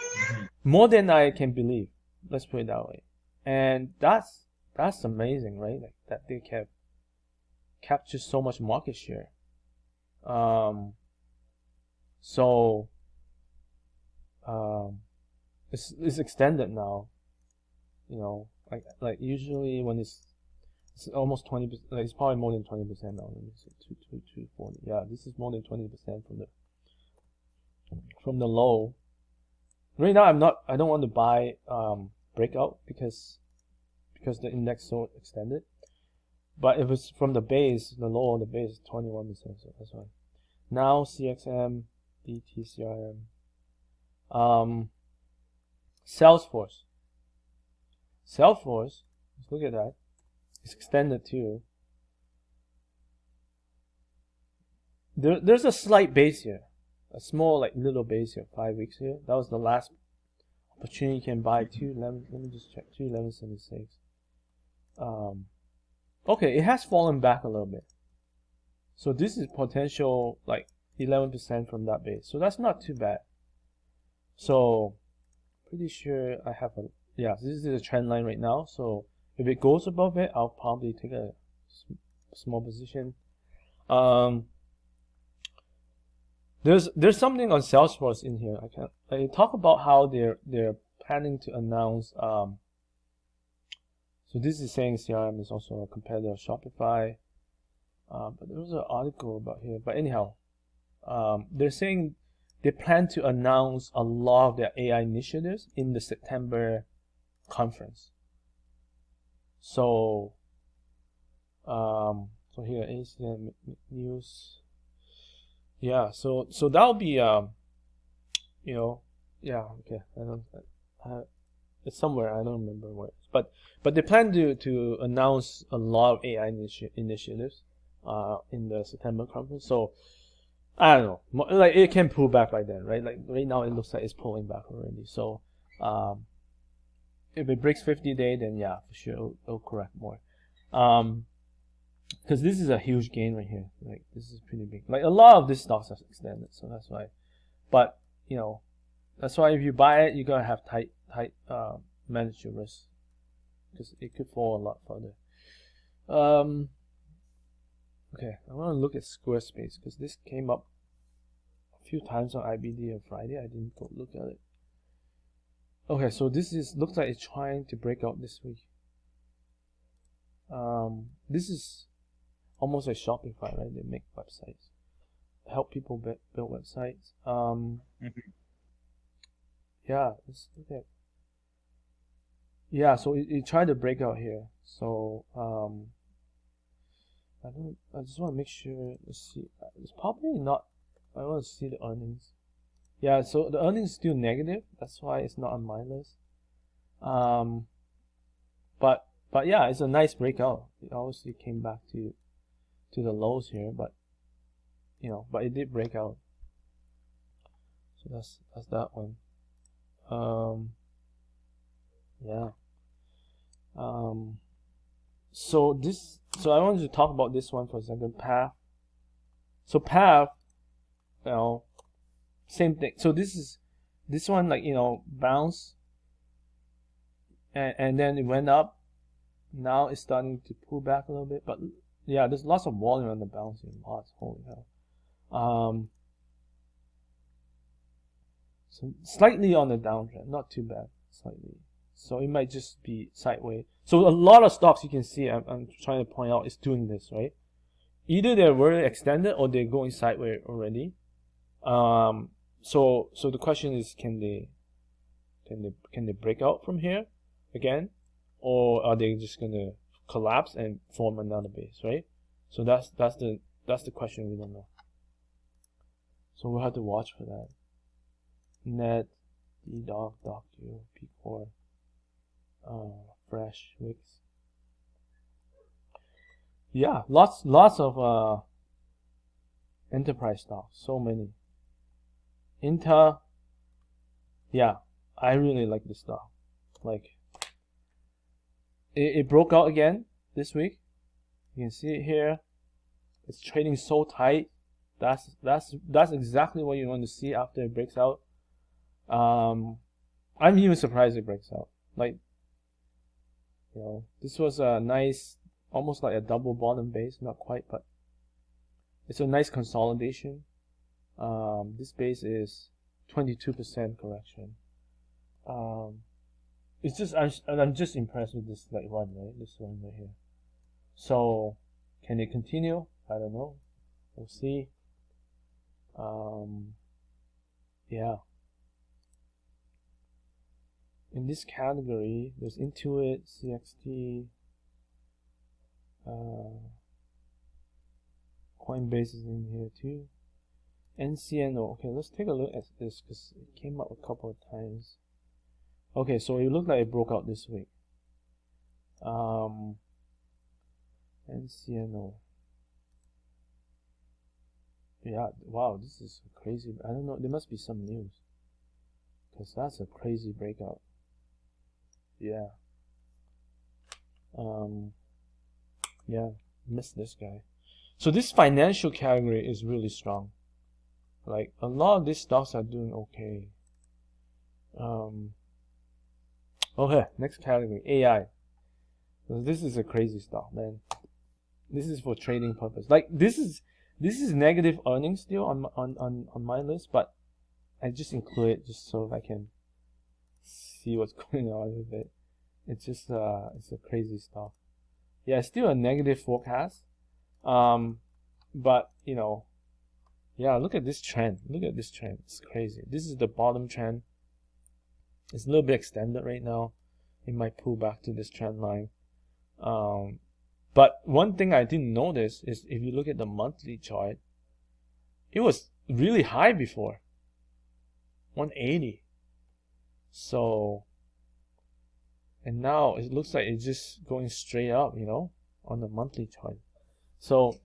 More than I can believe. Let's put it that way. And that's amazing, right? Like that they can capture so much market share. It's extended now. You know, like usually when it's almost 20%. Like it's probably more than 20% now. Let me see, 240. Yeah, this is more than 20% from the low. Right now, I don't want to buy breakout because the index so extended. But if it's from the base, the low on the base is 21%. So that's why. Now CXM, DT, CRM, Salesforce. Salesforce. Let's look at that. It's extended too. There's a slight base here, a small like little base here, 5 weeks here. That was the last opportunity you can buy. 211. Let me just check. 211.76. Okay, it has fallen back a little bit. So this is potential like 11% from that base. So that's not too bad. So pretty sure I have a this is a trend line right now. So if it goes above it, I'll probably take a small position. There's something on Salesforce in here. I talk about how they're planning to announce. So this is saying CRM is also a competitor of Shopify. But there was an article about here. But anyhow, they're saying they plan to announce a lot of their AI initiatives in the September conference. So, so here ACM news. Yeah, so that'll be you know, yeah, okay. It's somewhere, I don't remember where. But they plan to announce a lot of AI initiatives in the September conference. So I don't know, like it can pull back by then, right? Like right now it looks like it's pulling back already. So if it breaks 50-day, then yeah, for sure it'll correct more. Because this is a huge gain right here. Like this is pretty big. Like a lot of this stocks are extended, so that's why. But you know, that's why if you buy it, you gotta have tight manage your risk, because it could fall a lot further. Okay, I want to look at Squarespace because this came up a few times on IBD on Friday. I didn't go look at it. Okay, so this looks like it's trying to break out this week. This is almost like Shopify, right? They make websites, help people build websites. Yeah, let's look at. Yeah, so it tried to break out here. So I just want to make sure. Let's see. It's probably not. I want to see the earnings. Yeah, so the earnings is still negative. That's why it's not on my list. But yeah, it's a nice breakout. It obviously came back to the lows here, but but it did break out. So that's that one. Yeah. So I wanted to talk about this one for a second. Path. So path, same thing. So this one, like, bounce, and then it went up. Now it's starting to pull back a little bit, but yeah, there's lots of volume on the bouncing. Lots, holy hell. So slightly on the downtrend, not too bad, slightly. So it might just be sideways. So a lot of stocks you can see, I'm trying to point out, is doing this, right? Either they're very extended or they're going sideways already. So the question is, can they break out from here again, or are they just gonna collapse and form another base, right? So that's the question we don't know. So we'll have to watch for that. Net, D-Dog, Docu, P-Core, Fresh, Wix. Yeah, lots of enterprise stocks, so many. Inta, yeah, I really like this stock. Like, it broke out again this week. You can see it here. It's trading so tight. That's exactly what you want to see after it breaks out. I'm even surprised it breaks out. Like, this was a nice, almost like a double bottom base, not quite, but it's a nice consolidation. This base is 22% correction. It's just, I'm just impressed with this run, right? This run right here. So, can it continue? I don't know. We'll see. Yeah. In this category, there's Intuit, CXT, Coinbase is in here too. NCNO. Okay, let's take a look at this because it came up a couple of times. Okay, so it looked like it broke out this week. NCNO. Yeah, wow, this is crazy. I don't know, there must be some news, because that's a crazy breakout. Yeah. Yeah, missed this guy. So this financial category is really strong. Like, a lot of these stocks are doing okay. Okay, next category, AI. So this is a crazy stock, man. This is for trading purpose. Like, this is negative earnings still on my list, but I just include it just so I can see what's going on with it. It's just it's a crazy stock. Yeah, it's still a negative forecast. But yeah, look at this trend. Look at this trend. It's crazy. This is the bottom trend. It's a little bit extended right now. It might pull back to this trend line. But one thing I didn't notice is if you look at the monthly chart, it was really high before. 180. So, and now it looks like it's just going straight up, on the monthly chart. So,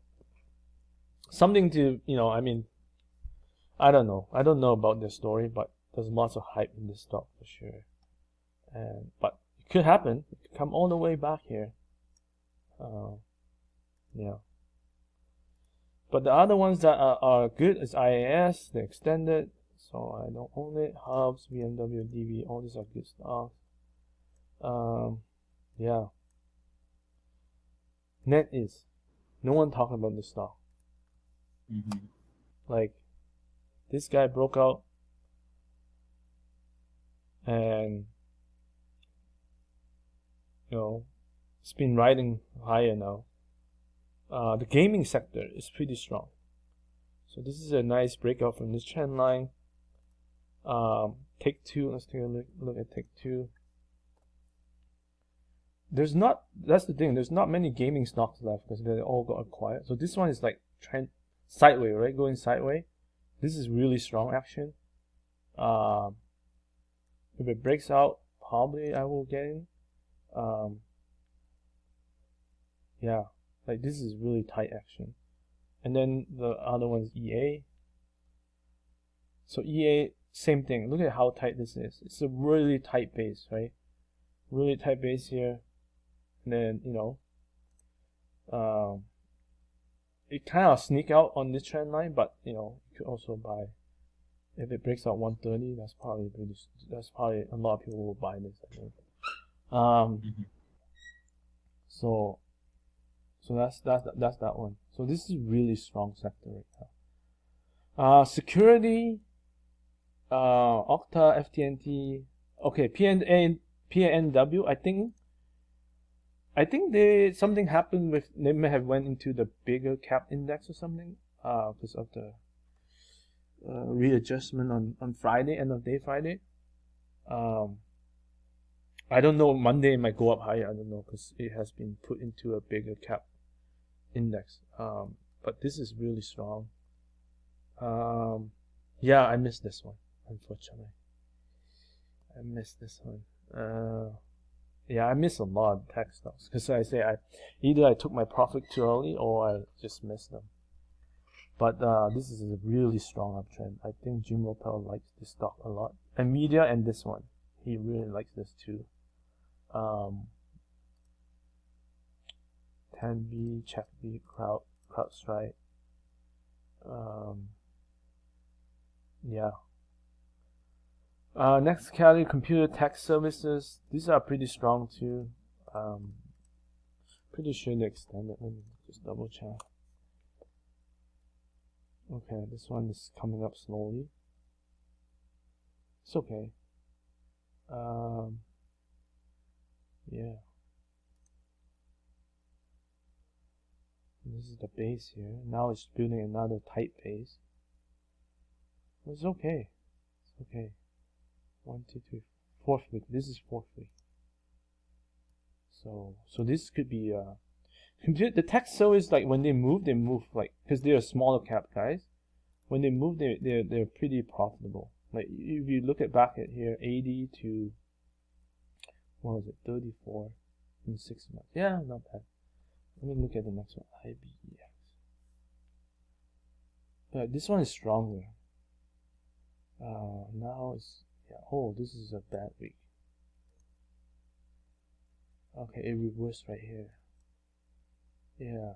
something to, I mean, I don't know. I don't know about this story, but there's lots of hype in this stock for sure. But it could happen. It could come all the way back here. Yeah. But the other ones that are good is IAS, the extended. So I don't own it. Hubs, BMW, DB, all these are good stocks. Yeah. NetEase. No one talking about this stock. Mm-hmm. Like, this guy broke out and it's been riding higher now. The gaming sector is pretty strong. So this is a nice breakout from this trend line. Take-Two, let's take a look at Take-Two. that's the thing. There's not many gaming stocks left because they all got acquired. So this one is like trend sideways, right? Going sideways. This is really strong action. If it breaks out, probably I will get in. Yeah, like this is really tight action. And then the other one is EA. So EA, same thing. Look at how tight this is. It's a really tight base, right? Really tight base here. And then, it kind of sneak out on this trend line, but you could also buy. If it breaks out 130, that's probably a lot of people will buy this, I think. So that's that one. So this is really strong sector right now. Security, Okta, FTNT, okay, PNW. I think something happened with, they may have went into the bigger cap index or something, because of the readjustment on Friday, end of day Friday. I don't know, Monday it might go up higher, I don't know, because it has been put into a bigger cap index. But this is really strong. Yeah, I missed this one, unfortunately. I missed this one. Yeah, I miss a lot of tech stocks because either I took my profit too early or I just missed them. But this is a really strong uptrend. I think Jim Ropel likes this stock a lot. Nvidia and this one, he really likes this too. 10B, CheckB, CrowdStrike. Yeah. Next category, computer tech services. These are pretty strong too. Pretty sure they extended. Let me just double check. Okay, this one is coming up slowly. It's okay. Yeah. This is the base here. Now it's building another tight base. It's okay. It's okay. 1, 2, 3, fourth week. This is fourth week. So this could be the tech service, like when they move like, because they're smaller cap guys. When they move, they're pretty profitable. Like if you look at back at here, 80 to, what was it, 34 in 6 months. Yeah, not bad. Let me look at the next one, IBEX. This one is stronger. Now it's, yeah. Oh, this is a bad week. Okay, it reversed right here. Yeah.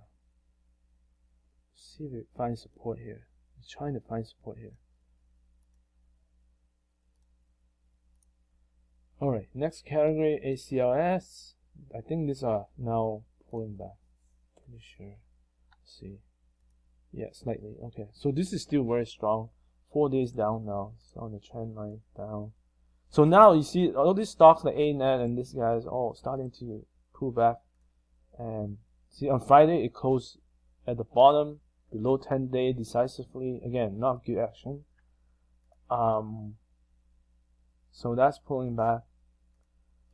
See if it finds support here. It's trying to find support here. Alright, next category, ACLS. I think these are now pulling back. Pretty sure. Let's see. Yeah, slightly. Okay, so this is still very strong. 4 days down now. It's on the trend line down. So now you see all these stocks like ANET and this guy is all starting to pull back. And see, on Friday it closed at the bottom below 10-day decisively. Again, not good action. So that's pulling back.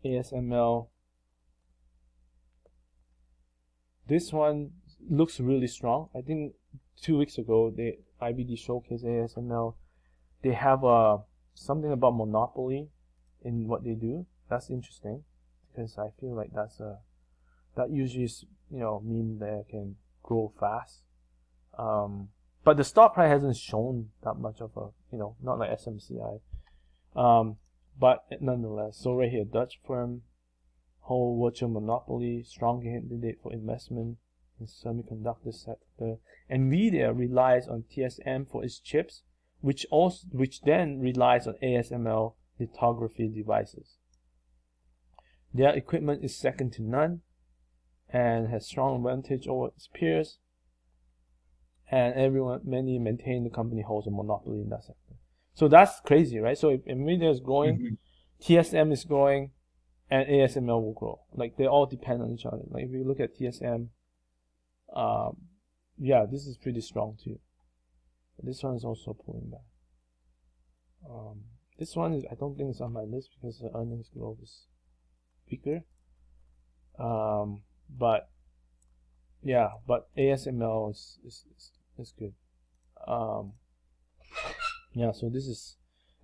ASML. This one looks really strong. I think 2 weeks ago the IBD showcased ASML. They have something about monopoly in what they do. That's interesting because I feel like that usually mean they can grow fast. But the stock price hasn't shown that much of a, not like SMCI. But nonetheless, so right here, Dutch firm, whole virtual monopoly, strong candidate for investment in semiconductor sector. Nvidia relies on TSM for its chips, which then relies on ASML lithography devices. Their equipment is second to none and has strong advantage over its peers. And many maintain the company holds a monopoly in that sector. So that's crazy, right? So if Nvidia is growing, TSM is growing, and ASML will grow. Like they all depend on each other. Like if you look at TSM, yeah, this is pretty strong too. But this one is also pulling back. This one I don't think it's on my list because the earnings growth is weaker. But yeah, but ASML is good. Yeah, so this is,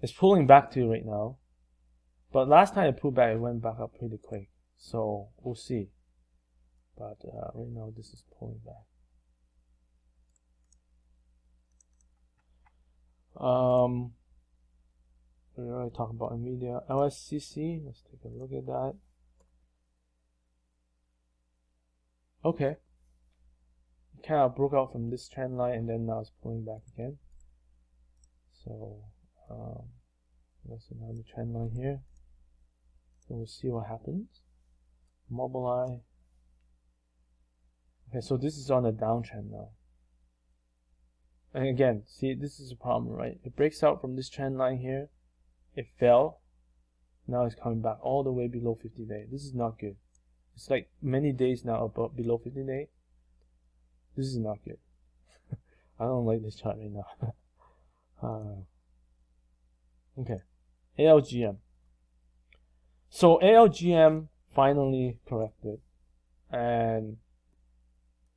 it's pulling back to right now, but last time it pulled back, it went back up pretty quick, so we'll see. But right now this is pulling back. We already talked about Nvidia. LSCC, let's take a look at that. Okay, kind of broke out from this trend line and then now it's pulling back again. So that's another trend line here. So we'll see what happens. Mobileye. Okay, so this is on a downtrend now. And again, see, this is a problem, right? It breaks out from this trend line here. It fell. Now it's coming back all the way below 50-day. This is not good. It's like many days now above below 50-day. This is not good. I don't like this chart right now. Okay, ALGM. So ALGM finally corrected, and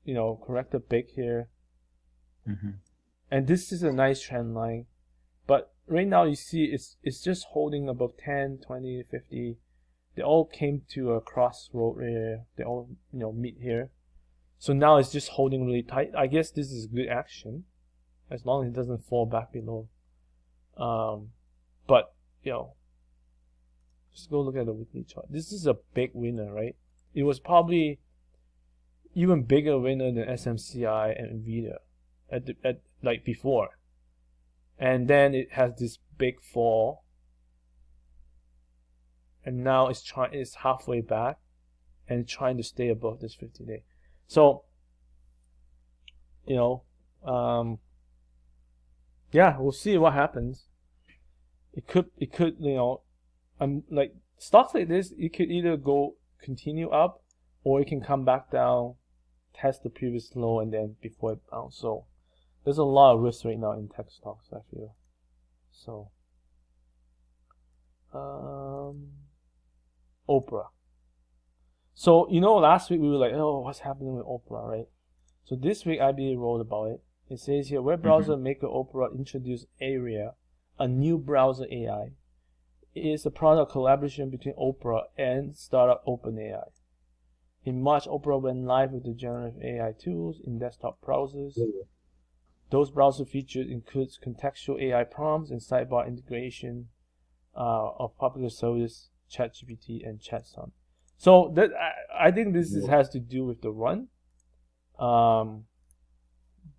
you know, corrected big here. And this is a nice trend line, but right now you see it's just holding above 10, 20, 50. They all came to a crossroad here. They all, you know, meet here. So now it's just holding really tight. I guess this is good action, as long as it doesn't fall back below. But you know, just go look at the weekly chart. This is a big winner, right? It was probably even bigger winner than SMCI and Nvidia at like before. And then it has this big fall, and now it's halfway back and trying to stay above this 50-day. So you know, yeah, we'll see what happens. It could, you know, like stocks like this, it could either continue up, or it can come back down, test the previous low, and then before it bounce. So there's a lot of risk right now in tech stocks, I feel. So Oprah. So you know, last week we were like, oh, what's happening with Oprah, right? So this week IBA wrote about it. It says here, web browser maker Opera introduced Aria, a new browser AI. It is a product collaboration between Opera and startup OpenAI. In March, Opera went live with the generative AI tools in desktop browsers. Those browser features includes contextual AI prompts and sidebar integration of popular service ChatGPT and ChatSun. So that I think this has to do with the run.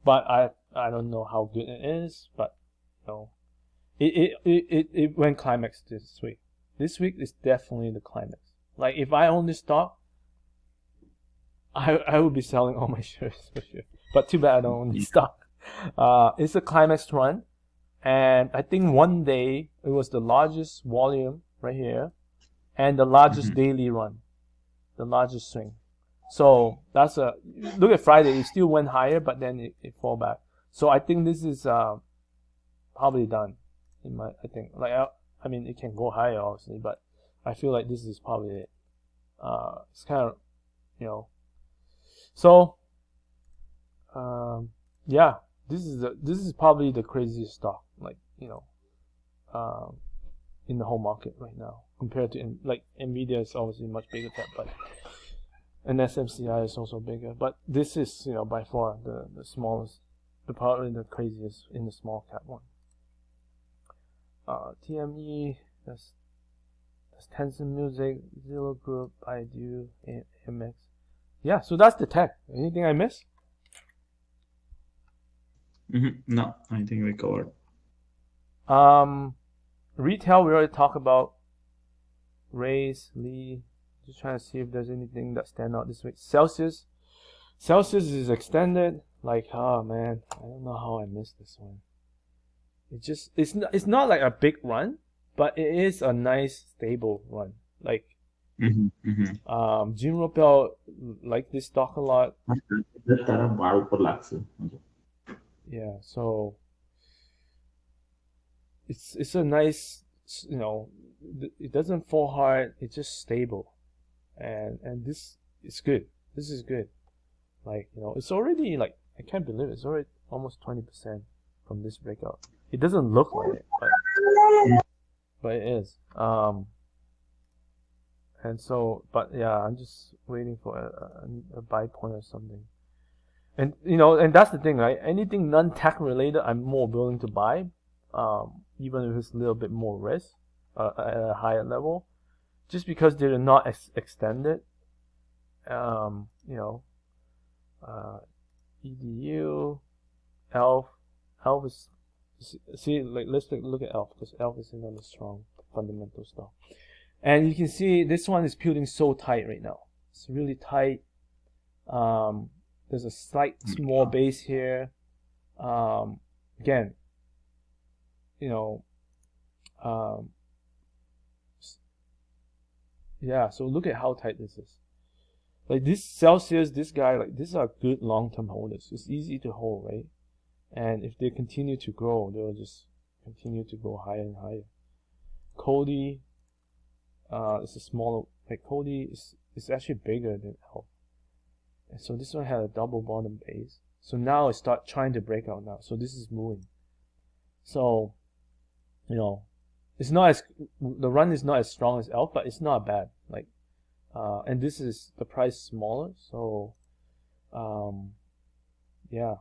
But I don't know how good it is, but you know, it went climax this week. This week is definitely the climax. Like if I own this stock, I would be selling all my shares for sure. But too bad I don't own this stock. It's a climax run, and I think one day it was the largest volume right here, and the largest daily run, the largest swing. So that's look at Friday. It still went higher, but then it fall back. So I think this is probably done. I think I mean it can go higher obviously, but I feel like this is probably it. It's kind of, you know. So yeah, this is probably the craziest stock, like, you know, in the whole market right now, compared to like Nvidia is obviously much bigger cap, but. And SMCI is also bigger, but this is, you know, by far the smallest, probably the craziest in the small cap one. TME, that's Tencent Music, Zero Group, Baidu, AMX. Yeah, so that's the tech. Anything I missed? No, I think we covered. Retail, we already talked about. Raise, Lee. Just trying to see if there's anything that stand out this week. Celsius is extended. Like, oh man, I don't know how I missed this one. It's not like a big run, but it is a nice stable run. Like, Jim Ropel liked this stock a lot. Yeah, so it's a nice, you know, it doesn't fall hard. It's just stable. And this it's good. This is good. Like, you know, it's already like, I can't believe it. It's already almost 20% from this breakout. It doesn't look like it, but it is. And so, but yeah, I'm just waiting for a buy point or something. And you know, and that's the thing, right? Anything non-tech related, I'm more willing to buy, even if it's a little bit more risk at a higher level, just because they're not extended. You know, EDU, ELF is, see, like, let's look at ELF, because ELF is another strong fundamental stuff. And you can see this one is peeling so tight right now. It's really tight. There's a slight small base here. Again, you know, yeah, so look at how tight this is. Like this Celsius, this guy, like these are good long-term holders. It's easy to hold, right? And if they continue to grow, they'll just continue to go higher and higher. Cody, it's a smaller, like Cody is actually bigger than ELF. And so this one had a double bottom base. So now it start trying to break out now. So this is moving. So, you know, it's not as, the run is not as strong as ELF, but it's not bad. Like, and this is the price smaller. So, yeah.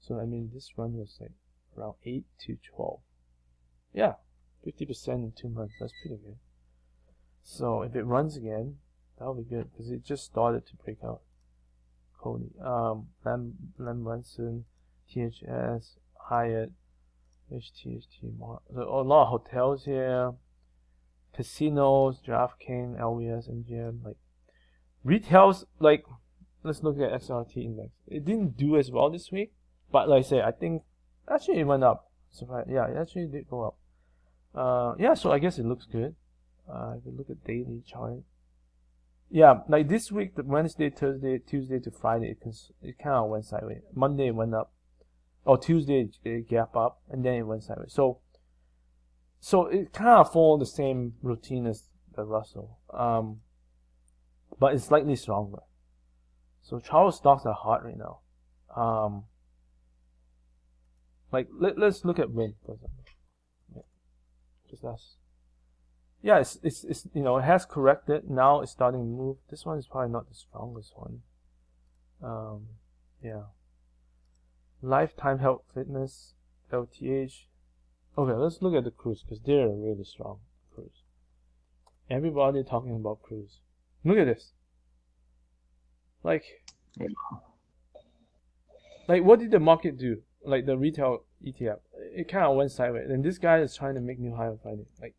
So I mean, this run was like around 8 to 12. Yeah, 50% in 2 months. That's pretty good. So if it runs again, that'll be good because it just started to break out. Cody, Lam Brunson, THS, Hyatt, HTHT, more. So a lot of hotels here, casinos, DraftKings, LVS, MGM, like retails. Like, let's look at XRT index. It didn't do as well this week, but like I said, I think actually it went up. So yeah, it actually did go up. Yeah, so I guess it looks good. If you look at daily chart, yeah, like this week, the Wednesday, Thursday, Tuesday to Friday, it kind of went sideways. Monday it went up, or Tuesday it gap up, and then it went sideways. So it kind of followed the same routine as the Russell, but it's slightly stronger. So Charles stocks are hot right now. Like let's look at Win for example. Yeah. Just that's. Yeah, it's you know, it has corrected. Now it's starting to move. This one is probably not the strongest one. Yeah. Lifetime Health Fitness, LTH. Okay, let's look at the cruise because they're really strong. Cruise. Everybody talking about cruise. Look at this. Like what did the market do? Like the retail ETF, it kind of went sideways, and this guy is trying to make new high on Friday. Like.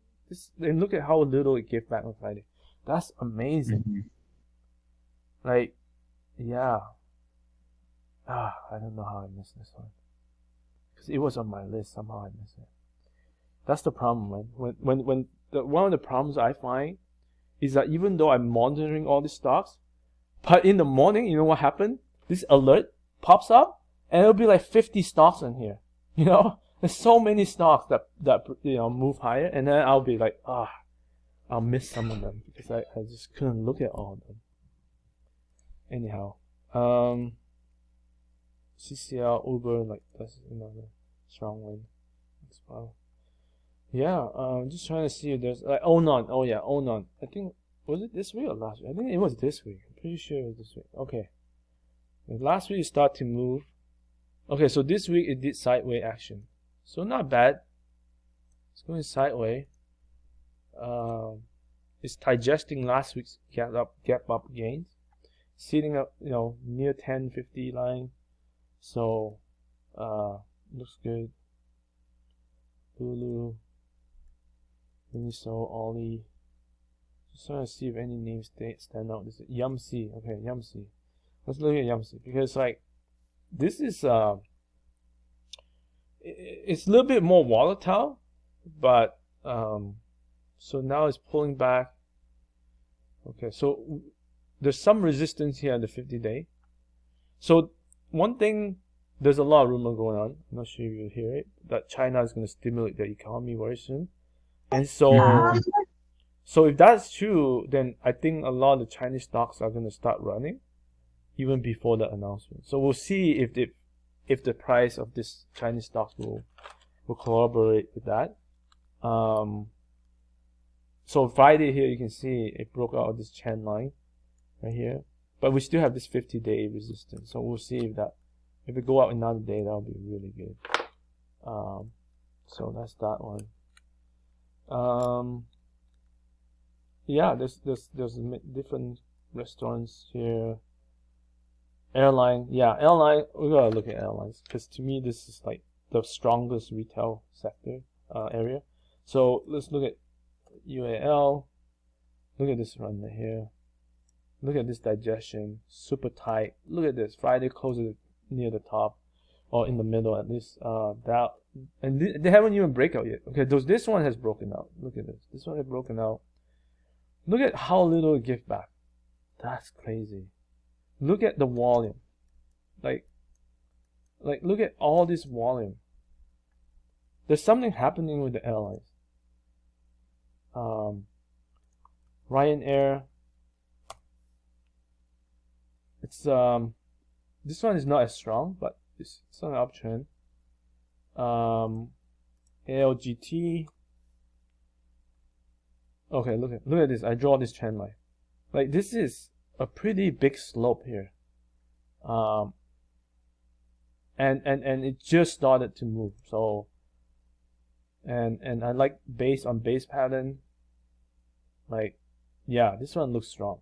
And look at how little it gave back on Friday. That's amazing. Mm-hmm. Like, yeah. I don't know how I missed this one. Because it was on my list. Somehow I missed it. That's the problem, man. When one of the problems I find is that even though I'm monitoring all these stocks, but in the morning, you know what happened? This alert pops up, and it'll be like 50 stocks in here. You know? There's so many stocks that you know move higher, and then I'll be like, I'll miss some of them because I just couldn't look at all of them. Anyhow, CCL, Uber, like that's another strong one as well. Yeah, I'm just trying to see if there's like Onan. Oh yeah, Onan. I think was it this week or last week? I think it was this week. I'm pretty sure it was this week. Okay. And last week it started to move. Okay, so this week it did sideways action. So not bad. It's going sideways. It's digesting last week's gap up gains, sitting up, you know, near 1050 line. So looks good. Lulu, Miniso, Ollie. Just trying to see if any names stand out. This is Yumsi. Okay, Yumsi. Let's look at Yumsi because like this is it's a little bit more volatile, but so now it's pulling back. Okay, so there's some resistance here at the 50-day. So one thing, there's a lot of rumor going on. I'm not sure if you hear it, that China is going to stimulate the economy very soon, and so So if that's true, then I think a lot of the Chinese stocks are going to start running even before the announcement. So we'll see if the price of this Chinese stocks will corroborate with that. So Friday here, you can see it broke out of this trend line right here, but we still have this 50-day resistance. So we'll see if it go out another day, that'll be really good. So that's that one. Yeah, there's different restaurants here. Airline, yeah, airline. We gotta look at airlines because to me this is like the strongest retail sector area. So let's look at UAL. Look at this run right here. Look at this digestion, super tight. Look at this. Friday closes near the top, or in the middle at least. That, and they haven't even break out yet. Okay, this one has broken out. Look at this. This one has broken out. Look at how little it give back. That's crazy. Look at the volume. Like look at all this volume. There's something happening with the airlines. Ryanair. It's this one is not as strong, but it's on an uptrend. ALGT. Okay, look at this. I draw this trend line. Like this is a pretty big slope here. And it just started to move. So and I like base on base pattern. Like, yeah, this one looks strong.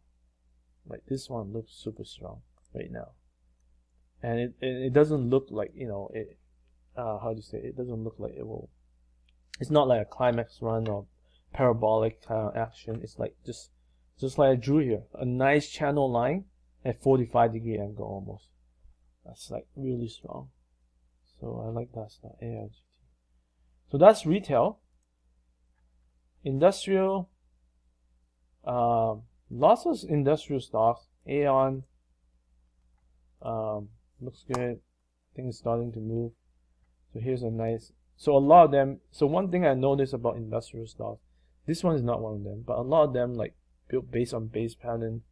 Like this one looks super strong right now. And it doesn't look like, you know, it how do you say it? It doesn't look like it will. It's not like a climax run or parabolic kind of action. It's like just like I drew here, a nice channel line at 45-degree angle almost. That's like really strong. So I like that stuff. ALGT. So that's retail. Industrial. Lots of industrial stocks. Aeon. Looks good. I think it's starting to move. So here's a nice. So a lot of them. So one thing I noticed about industrial stocks. This one is not one of them, but a lot of them like built based on base pattern.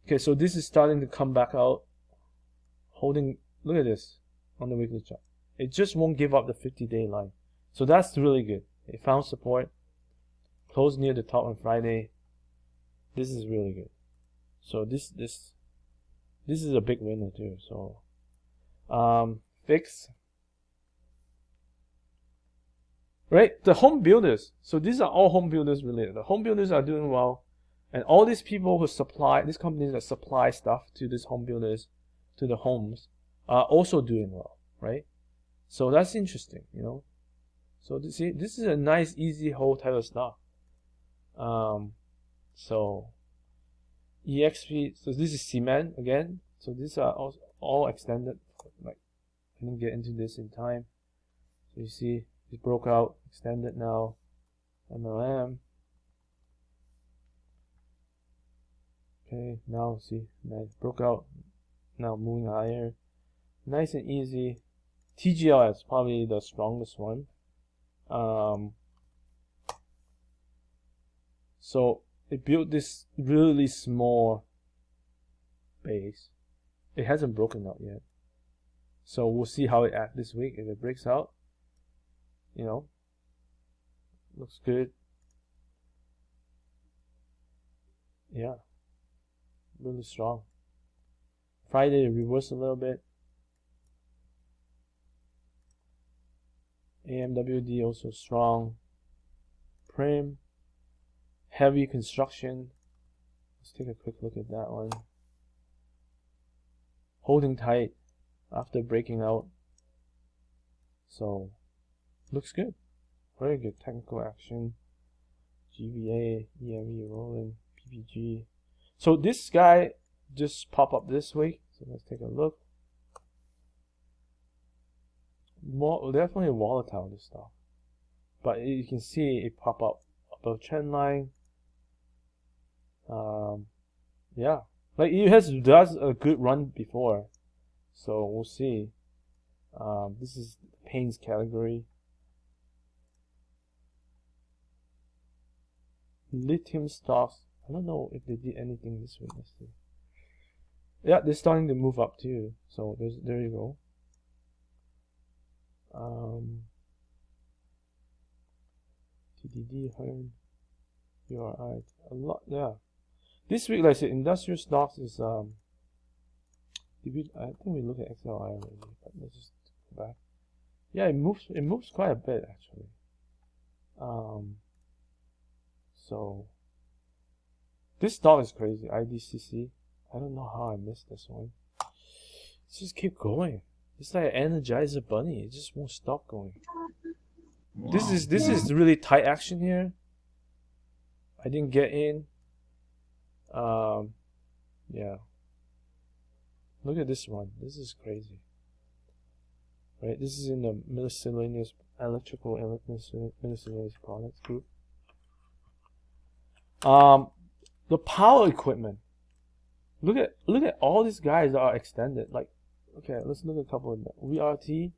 Okay, so this is starting to come back out. Holding. Look at this on the weekly chart. It just won't give up the 50-day line. So that's really good. It found support. Closed near the top on Friday. This is really good. So this is a big winner too. So fix. Right? The home builders. So these are all home builders related. The home builders are doing well. And all these people who supply, these companies that supply stuff to these home builders, to the homes, are also doing well, right? So that's interesting, you know. So this is a nice, easy hold type of stuff. So EXP, so this is cement again. So these are all extended. Like I didn't get into this in time. So you see, it broke out, extended now. MLM. Okay, now see, nice, broke out. Now moving higher, nice and easy. TGL is probably the strongest one. So it built this really small base. It hasn't broken out yet. So we'll see how it acts this week. If it breaks out, you know, looks good. Yeah, really strong. Friday it reversed a little bit. AMWD also strong. Prim. Heavy construction. Let's take a quick look at that one. Holding tight after breaking out. So looks good. Very good technical action. GVA, EME rolling, PPG. So this guy just popped up this week. So let's take a look. More definitely volatile, this stuff, but you can see it pop up above trend line. Yeah, like it does a good run before, so we'll see. This is the paints category. Lithium stocks. I don't know if they did anything this week. Let's see. Yeah, they're starting to move up too. So there you go. TDD, Hearn, URI, a lot. Yeah, this week, like I said, industrial stocks is I think we look at XLI already, but let's just go back. Yeah, it moves quite a bit actually. So this stock is crazy. IDCC. I don't know how I missed this one. Just keep going. It's like an Energizer bunny. It just won't stop going. Wow. This is really tight action here. I didn't get in. Yeah. Look at this one. This is crazy. Right? This is in the miscellaneous electrical and miscellaneous products group. The power equipment. Look at all these guys that are extended. Like, okay, let's look at a couple of them. VRT.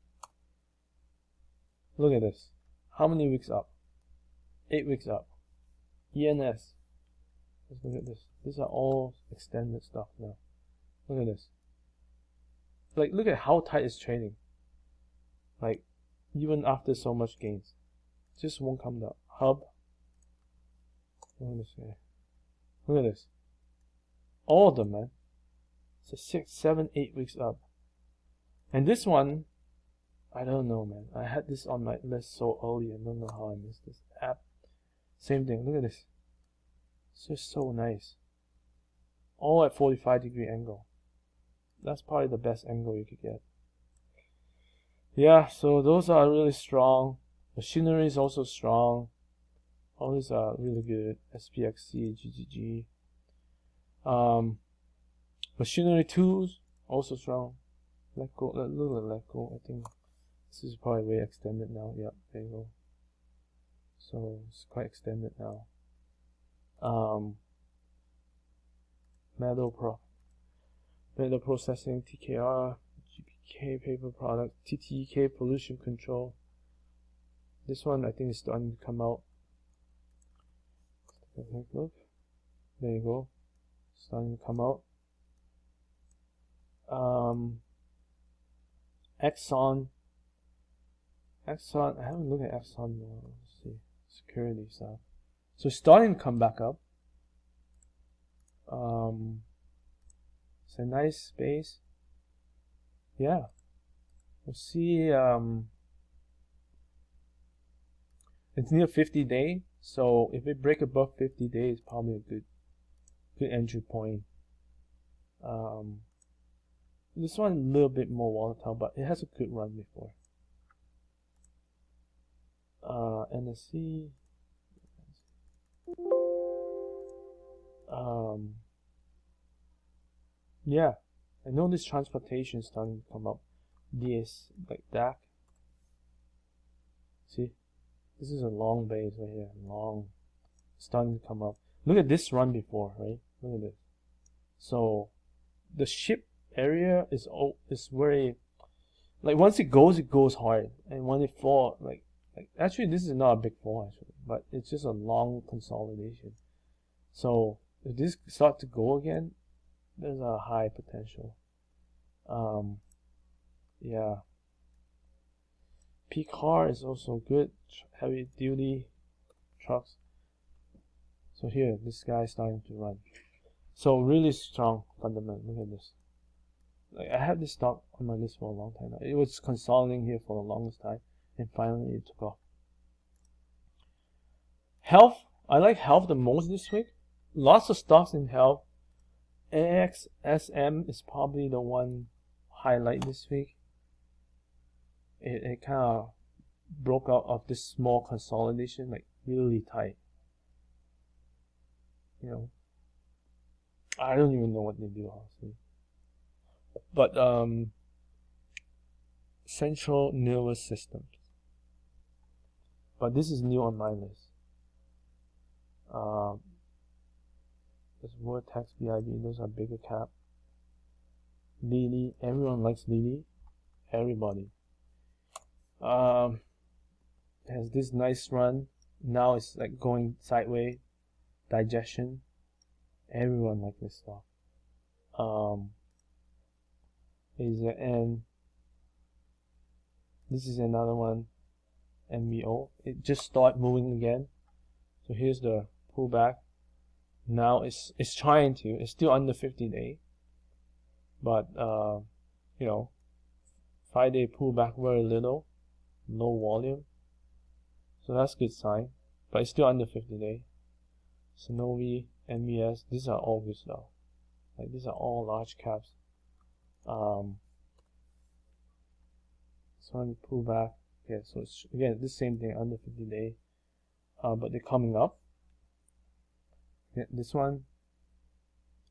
Look at this. How many weeks up? 8 weeks up. ENS. Let's look at this. These are all extended stuff now. Look at this. Like, look at how tight it's trading. Like, even after so much gains, just won't come down. Hub. Look at this guy. Look at this. All of them, man. So 6, 7, 8 weeks up. And this one, I don't know, man. I had this on my list so early. I don't know how I missed this. App. Same thing. Look at this. It's just so nice. All at 45-degree angle. That's probably the best angle you could get. Yeah, so those are really strong. Machinery is also strong. All these are really good. SPXC, GGG. Machinery tools also strong. Let go. Look at let go. I think this is probably way extended now. Yep, there you go. So it's quite extended now. Metal processing, TKR, GPK paper product, TTK pollution control. This one I think is starting to come out. Look, there you go, starting to come out. Exxon, I haven't looked at Exxon. Let's see, security stuff. So it's starting to come back up. It's a nice space. Yeah, we'll see. It's near 50-day, so if it break above 50 days, probably a good entry point. This one a little bit more volatile, but it has a good run before. NSC. Yeah, I know this transportation is starting to come up. DS like DAC. See, this is a long base right here, long, starting to come up. Look at this run before, right? Look at this. So the ship area is very, like, once it goes hard, and when it fall, like actually this is not a big fall actually, but it's just a long consolidation. So if this start to go again, there's a high potential. Yeah, P-car is also good. Heavy duty trucks. So here, this guy is starting to run. So really strong fundamental. Look at this. Like, I have this stock on my list for a long time now. It was consolidating here for the longest time, and finally it took off. Health. I like health the most this week. Lots of stocks in health. AXSM is probably the one highlight this week. It kind of broke out of this small consolidation, like really tight. You know, I don't even know what they do honestly. But central nervous system. But this is new on my list. There's Vortex, BIB, those are bigger cap. Lilly, everyone likes Lilly. Everybody. Has this nice run. Now it's like going sideways. digestion. Everyone like this stuff. And this is another one, MBO. It just started moving again. So here's the pullback. Now it's trying to. It's still under 50-day, but 5-day pullback very little, low volume. So that's a good sign. But it's still under 50-day. Sanofi, MBS, these are all good stuff. Like these are all large caps. So I'm pull back. Okay, so it's again the same thing under 50-day, but they're coming up. Yeah, this one,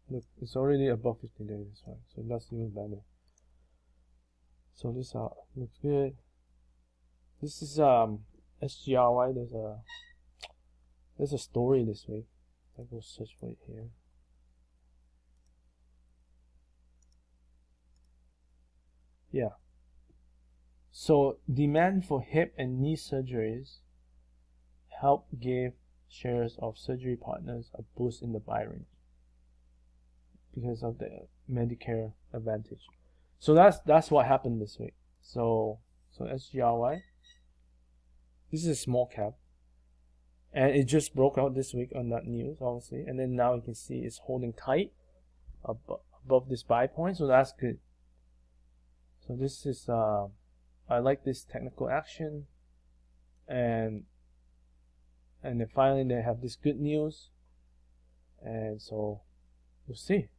look, it's already above 50-day. This one, so that's even better. So this looks good. This is SGRY. There's a story this week. I go search for it here. Yeah. So demand for hip and knee surgeries helped give shares of surgery partners a boost in the buy range because of the Medicare Advantage. So that's what happened this week. So SGRY. This is a small cap, and it just broke out this week on that news, obviously. And then now you can see it's holding tight above this buy point, so that's good. So this is I like this technical action, and then finally they have this good news, and so we'll see.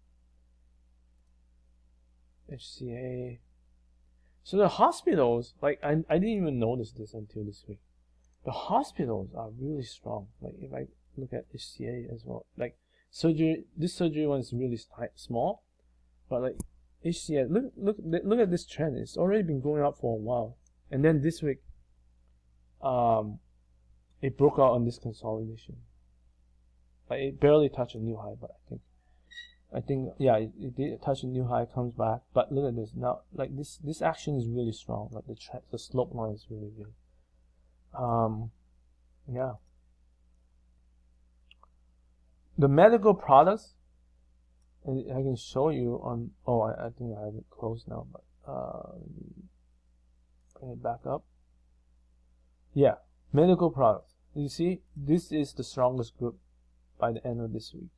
HCA. So the hospitals, like I didn't even notice this until this week. The hospitals are really strong. Like if I look at HCA as well, like surgery, this surgery one is really small, but like HCA, look at this trend. It's already been going up for a while, and then this week, it broke out on this consolidation. Like it barely touched a new high, but I think yeah, it did touch a new high, comes back. But look at this now. Like this action is really strong. Like the slope line is really good. Yeah. The medical products, and I can show you on. Oh, I think I have it closed now, but bring it back up. Yeah, medical products. You see, this is the strongest group by the end of this week.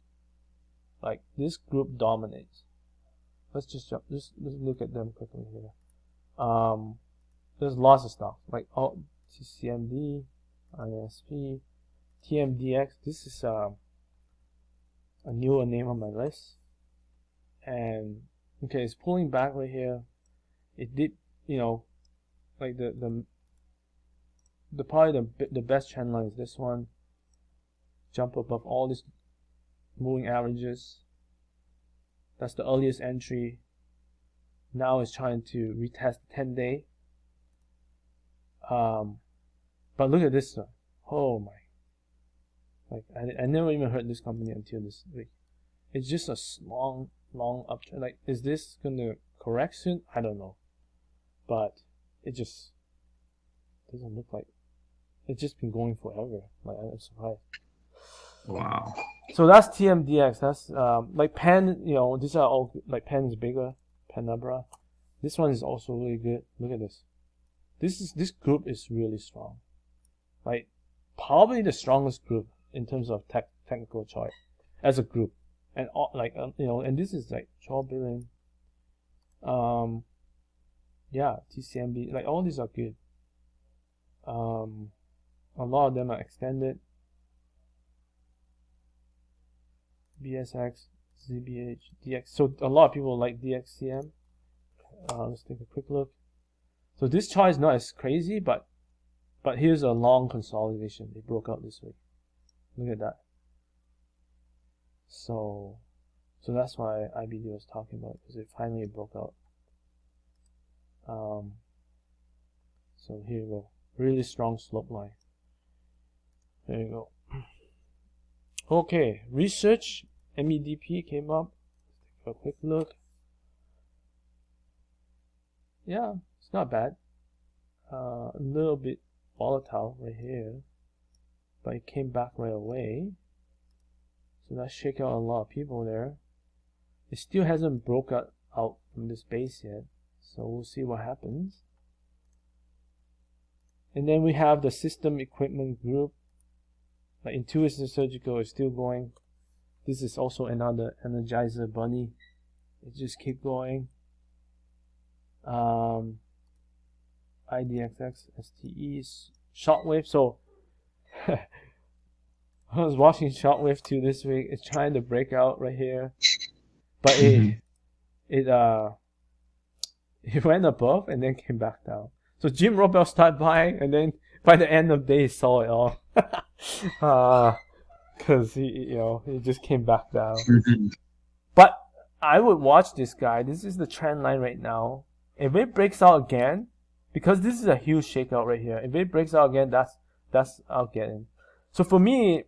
Like this group dominates. Let's just look at them quickly here. There's lots of stuff like TCMD, ISP, TMDX. This is a newer name on my list. And okay, it's pulling back right here. It did, like the probably the best trend line is this one. Jump above all these moving averages. That's the earliest entry. Now it's trying to retest 10-day. But look at this one. Oh my! Like I never even heard this company until this week. It's just a long uptrend. Like, is this gonna correct soon? I don't know. But it just doesn't look like it's just been going forever. Like I'm surprised. Wow. So that's TMDX. That's like Pen. These are all good. Like Pen is bigger. Penumbra. This one is also really good. Look at this. This group is really strong. Like probably the strongest group in terms of technical chart as a group. And and this is like 12 billion. Yeah, TCMB. Like all these are good. A lot of them are extended. BSX, ZBH, DX. So a lot of people like DXCM. Let's take a quick look. So this chart is not as crazy, but here's a long consolidation. They broke out this week. Look at that. So that's why IBD was talking about, because it finally broke out. So here you go. Really strong slope line. There you go. Okay, research. MEDP came up. Let's take a quick look. Yeah, it's not bad. A little bit volatile right here, but it came back right away. So that shake out a lot of people there. It still hasn't broke out from this base yet. So we'll see what happens. And then we have the system equipment group. Like Intuitive Surgical is still going. This is also another Energizer bunny. It just keep going. IDXX, STEs, Shockwave. So I was watching Shockwave 2 this week. It's trying to break out right here, but it went above and then came back down. So Jim Robel started buying, and then by the end of the day he saw it all. Because he just came back down. But I would watch this guy. This is the trend line right now. If it breaks out again, because this is a huge shakeout right here. If it breaks out again, that's I'll get in. So for me,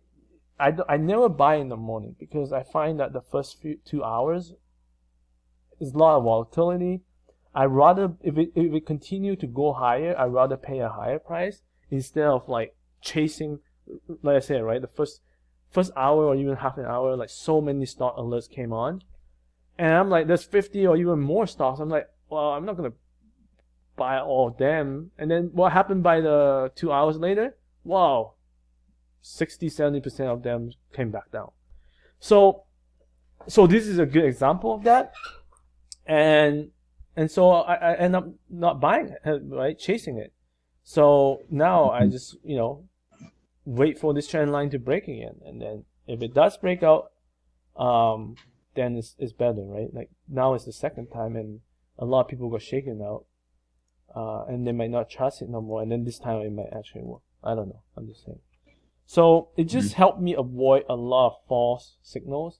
I never buy in the morning because I find that the first 2 hours is a lot of volatility. I rather if it continue to go higher, I'd rather pay a higher price instead of like chasing. Like I said, right, the first hour or even half an hour, like so many stock alerts came on, and I'm like, there's 50 or even more stocks. I'm like, well, I'm not gonna buy all of them. And then what happened by the 2 hours later? Wow, 60-70% of them came back down. So this is a good example of that, and so I end up not buying it, right, chasing it. So now I just wait for this trend line to break again, and then if it does break out, then it's better, right? Like now it's the second time, and a lot of people got shaken out, and they might not trust it no more, and then this time it might actually work. I don't know. I'm just saying. So it just helped me avoid a lot of false signals,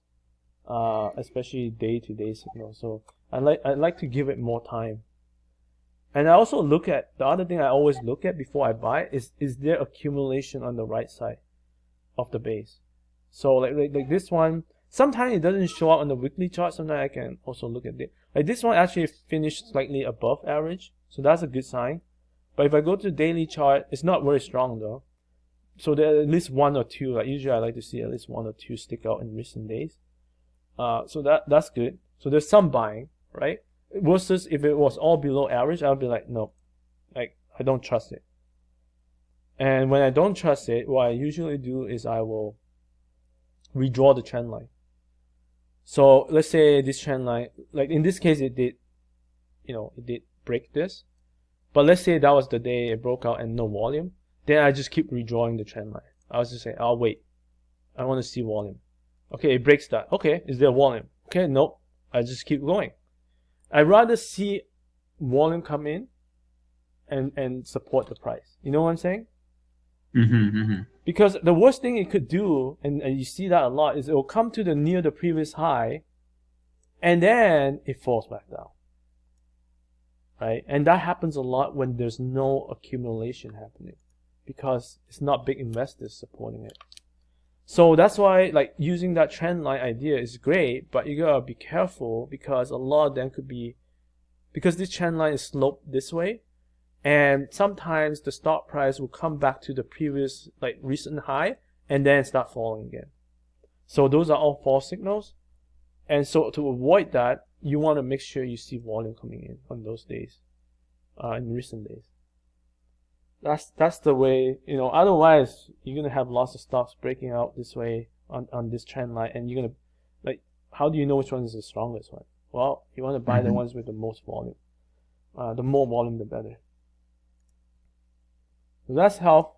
especially day-to-day signals. So I like to give it more time. And I also look at, the other thing I always look at before I buy is there accumulation on the right side of the base. So like this one, sometimes it doesn't show up on the weekly chart. Sometimes I can also look at it. Like this one actually finished slightly above average, so that's a good sign. But if I go to the daily chart, it's not very strong though. So there are at least one or two. Like usually I like to see at least one or two stick out in recent days. So that's good. So there's some buying, right? Versus if it was all below average, I'll be like, no, like I don't trust it. And when I don't trust it, what I usually do is I will redraw the trend line. So let's say this trend line, like in this case, it did break this. But let's say that was the day it broke out and no volume. Then I just keep redrawing the trend line. I was just saying, I'll wait. I want to see volume. Okay, it breaks that. Okay, is there volume? Okay, nope. I just keep going. I'd rather see volume come in and support the price. You know what I'm saying? Because the worst thing it could do, and you see that a lot, is it will come to near the previous high, and then it falls back down. Right? And that happens a lot when there's no accumulation happening, because it's not big investors supporting it. So that's why like using that trend line idea is great, but you gotta be careful because a lot of them could be, because this trend line is sloped this way, and sometimes the stock price will come back to the previous like recent high and then start falling again. So those are all false signals, and so to avoid that, you want to make sure you see volume coming in on those days, in recent days. That's the way, otherwise you're gonna have lots of stocks breaking out this way on this trend line, and you're gonna, like, how do you know which one is the strongest one? Well, you want to buy the ones with the most volume. The more volume, the better. So that's health.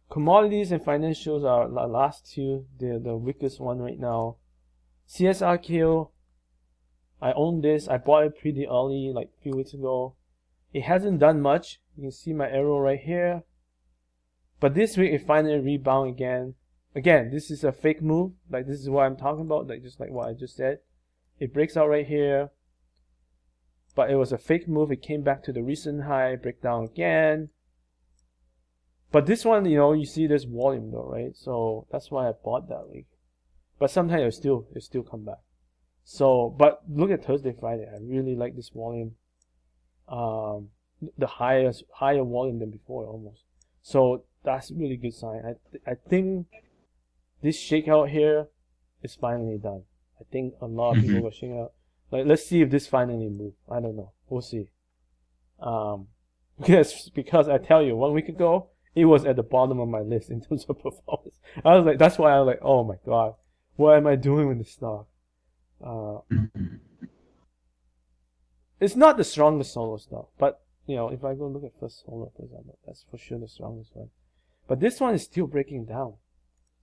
Commodities and financials are the last two. They're the weakest one right now. CSRQ, I own this. I bought it pretty early, like a few weeks ago. It hasn't done much. You can see my arrow right here. But this week it finally rebounded again. Again, this is a fake move. Like this is what I'm talking about. Like just like what I just said. It breaks out right here. But it was a fake move. It came back to the recent high, break down again. But this one, you see there's volume though, right? So that's why I bought that week. But sometimes it still come back. So, but look at Thursday, Friday. I really like this volume. The higher volume than before almost. So that's really good sign. I think this shakeout here it's finally done. I think a lot of people were shaking out. Like, let's see if this finally moves. I don't know. We'll see. Because I tell you, 1 week ago, it was at the bottom of my list in terms of performance. That's why I was like, oh my god, what am I doing with this stock? It's not the strongest solar stock, but if I go look at First Solar, for example, that's for sure the strongest one. But this one is still breaking down.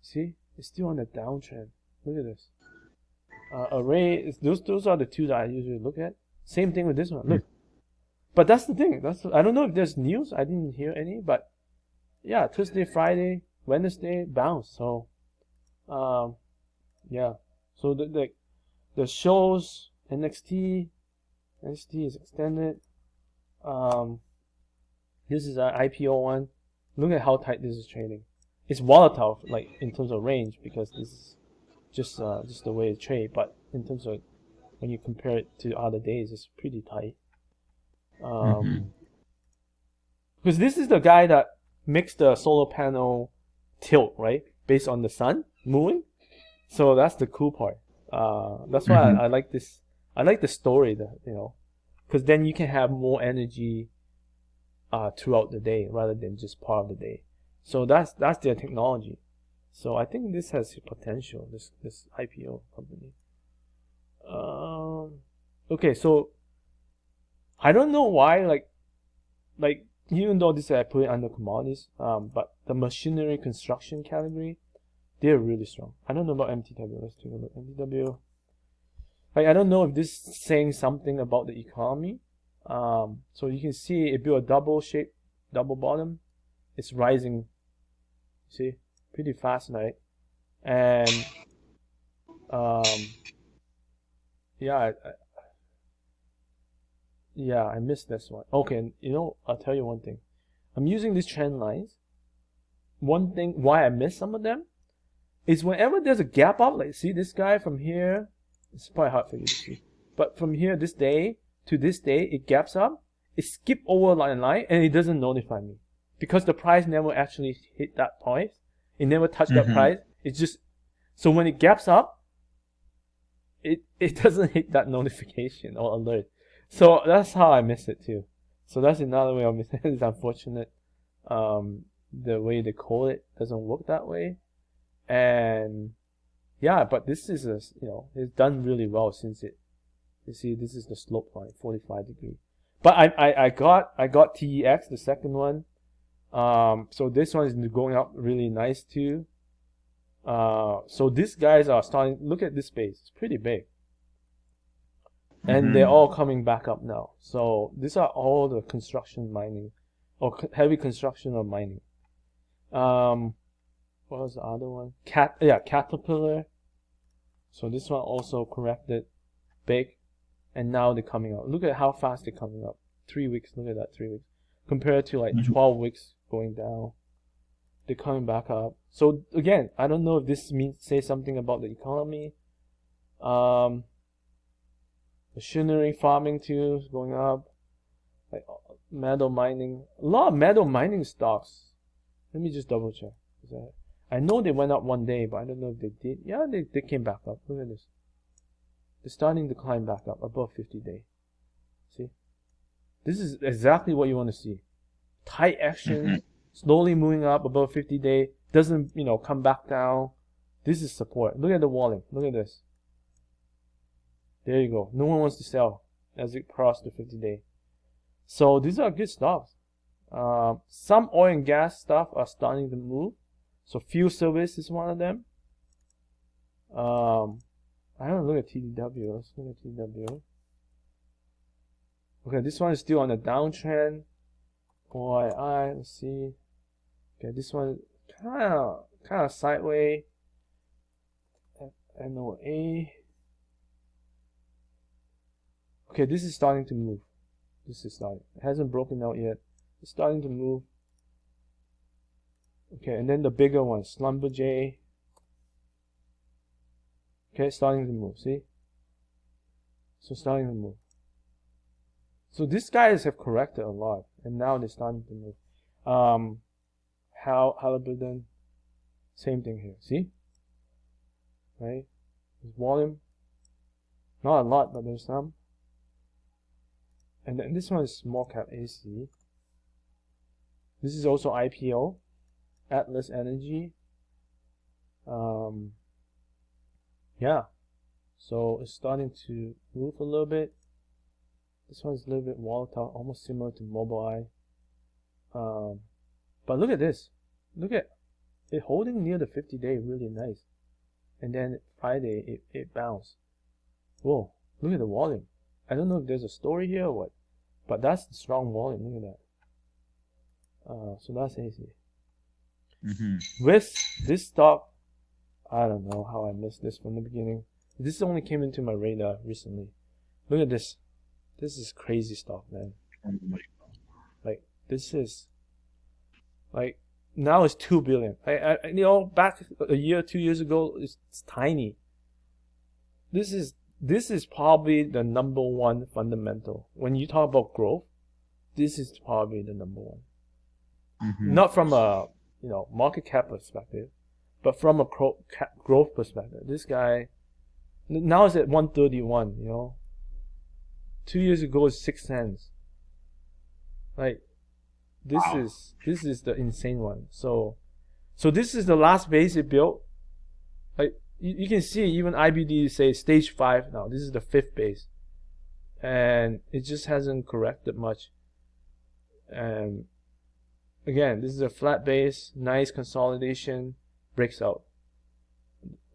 See, it's still on the downtrend. Look at this. Array, those are the two that I usually look at. Same thing with this one. Look, but that's the thing. I don't know if there's news. I didn't hear any, but yeah, Tuesday, Friday, Wednesday bounce. So, yeah. So the shows NXT is extended. This is an IPO one. Look at how tight this is trading. It's volatile, like in terms of range, because this is just the way it trades. But in terms of when you compare it to other days, it's pretty tight. Because this is the guy that makes the solar panel tilt, right, based on the sun moving. So that's the cool part. That's why I like this. I like the story that because then you can have more energy throughout the day rather than just part of the day. So that's their technology. So I think this has potential. This IPO company. Okay, so I don't know why like even though this I put it under commodities, but the machinery construction category, they're really strong. I don't know about MTW. Let's take a look. MTW. Like, I don't know if this is saying something about the economy. So you can see it built a double shape, double bottom. It's rising. See, pretty fast, right? And yeah, I missed this one. Okay, I'll tell you one thing. I'm using these trend lines. One thing why I missed some of them is whenever there's a gap up, like see this guy from here. It's probably hard for you to see, but from here this day to this day, it gaps up. It skipped over line and it doesn't notify me because the price never actually hit that price. It never touched that price. It's just so when it gaps up, it doesn't hit that notification or alert. So that's how I miss it too. So that's another way of missing it. It's unfortunate. The way they call it doesn't work that way, and yeah, but this is it's done really well since it. You see, this is the slope line, 45 degree. But I got TEX, the second one. So this one is going up really nice too. So these guys are starting. Look at this space; it's pretty big, and they're all coming back up now. So these are all the construction mining, or heavy construction or mining. What was the other one? Caterpillar. So this one also corrected big, and now they're coming up. Look at how fast they're coming up. 3 weeks. Look at that, 3 weeks compared to like 12 weeks going down. They're coming back up. So again, I don't know if this say something about the economy. Machinery farming too is going up. Like metal mining, a lot of metal mining stocks. Let me just double check. I know they went up one day, but I don't know if they did. Yeah, they came back up. Look at this. They're starting to climb back up above 50-day. See? This is exactly what you want to see. Tight action, slowly moving up above 50-day. Doesn't, come back down. This is support. Look at the wallet. Look at this. There you go. No one wants to sell as it crossed the 50-day. So these are good stocks. Some oil and gas stuff are starting to move. So fuel service is one of them. I don't look at TDW. Let's look at TDW. Okay, this one is still on a downtrend. OII, let's see. Okay, this one kind of sideways. NOA. Okay, this is starting to move. This is starting. It hasn't broken out yet. It's starting to move. Okay, and then the bigger one, Slumberjay. Okay, starting to move. See? So starting to move. So these guys have corrected a lot, and now they're starting to move. Halliburton, same thing here. See? Right? There's volume. Not a lot, but there's some. And then this one is small cap AC. This is also IPO. Atlas Energy. Yeah. So it's starting to move a little bit. This one's a little bit volatile, almost similar to Mobileye. But look at this. Look at it holding near the 50-day, really nice. And then Friday, it bounced. Whoa, look at the volume. I don't know if there's a story here or what, but that's the strong volume. Look at that. So that's AC. With this stock, I don't know how I missed this from the beginning. This only came into my radar recently. Look at this. This is crazy stuff, man. Like, this is like, now it's 2 billion. You know, back a year, 2 years ago, it's tiny. This is probably the number one fundamental. When you talk about growth, this is probably the number one. Not from a, you know, market cap perspective, but from a growth perspective. This guy now it's at 131, you know. 2 years ago it's 6 cents. Like, this is the insane one. So this is the last base it built. Like, you can see even IBD say stage 5 now. This is the 5th base, and it just hasn't corrected much. And again, this is a flat base, nice consolidation, breaks out.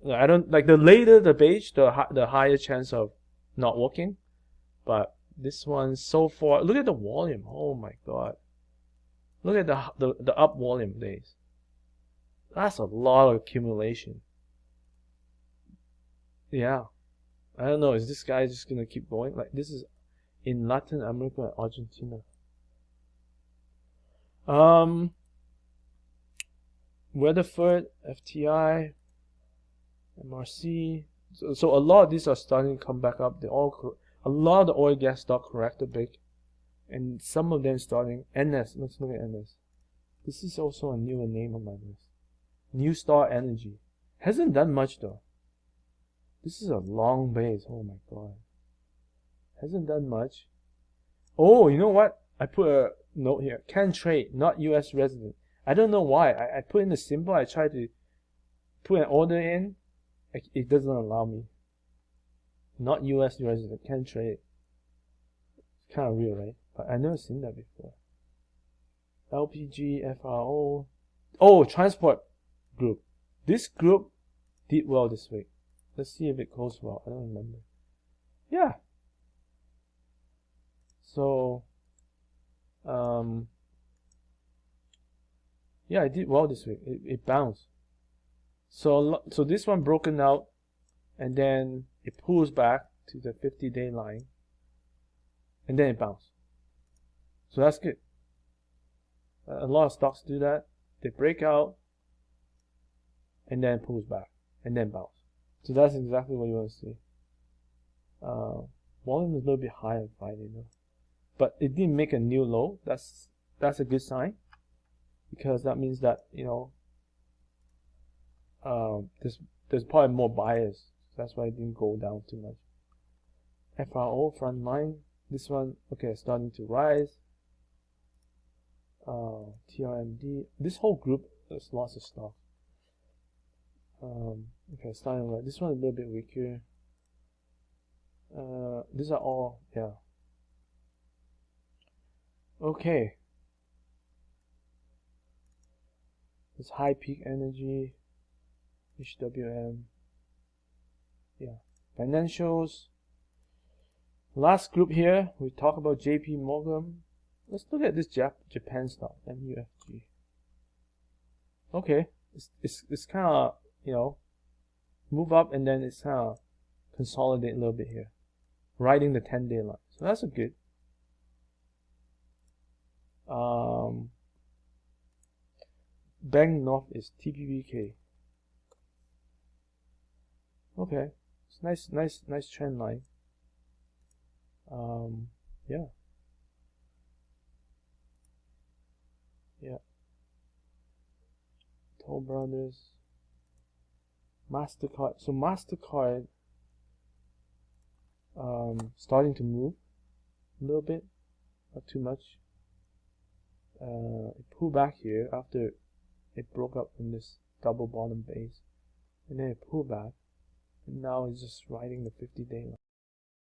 I don't like, the later the base, the higher chance of not working. But this one so far, look at the volume. Oh my god, look at the up volume days. That's a lot of accumulation. Yeah, I don't know. Is this guy just gonna keep going? Like, this is in Latin America and Argentina. Weatherford, FTI, MRC. So a lot of these are starting to come back up. A lot of the oil and gas stock corrected big, and some of them starting. NS. Let's look at NS. This is also a newer name on my list. New Star Energy hasn't done much though. This is a long base. Oh my god, hasn't done much. Oh, you know what? I put a note here. Can trade, not U.S. resident. I don't know why. I put in the symbol. I tried to put an order in. It doesn't allow me. Not U.S. resident, can trade. It's kind of weird, right? But I've never seen that before. LPG, FRO. Oh, transport group. This group did well this week. Let's see if it goes well. I don't remember. Yeah. So, yeah, it did well this week. It bounced. So this one broken out, and then it pulls back to the 50-day line, and then it bounced. So that's good. A lot of stocks do that. They break out, and then pulls back, and then bounce. So that's exactly what you want to see. Volume is a little bit higher on Friday though, but it didn't make a new low. That's a good sign, because that means that, you know, there's probably more buyers. That's why it didn't go down too much. FRO front line. This one, okay, starting to rise. TRMD. This whole group, there's lots of stuff. Okay, starting right. This one a little bit weaker. These are all, yeah. Okay. This high peak energy, HWM. Yeah. Financials. Last group here, we talk about JP Morgan. Let's look at this Japan stock, MUFG. Okay, it's kind of, you know, move up, and then it's kind of consolidate a little bit here, riding the 10-day line. So that's a good. Bank North is TPBK. Okay, it's nice trend line. Yeah. Toll Brothers, MasterCard. So MasterCard, starting to move a little bit, not too much. It pulled back here after it broke up in this double bottom base, and then it pulled back, and now it's just riding the 50-day line.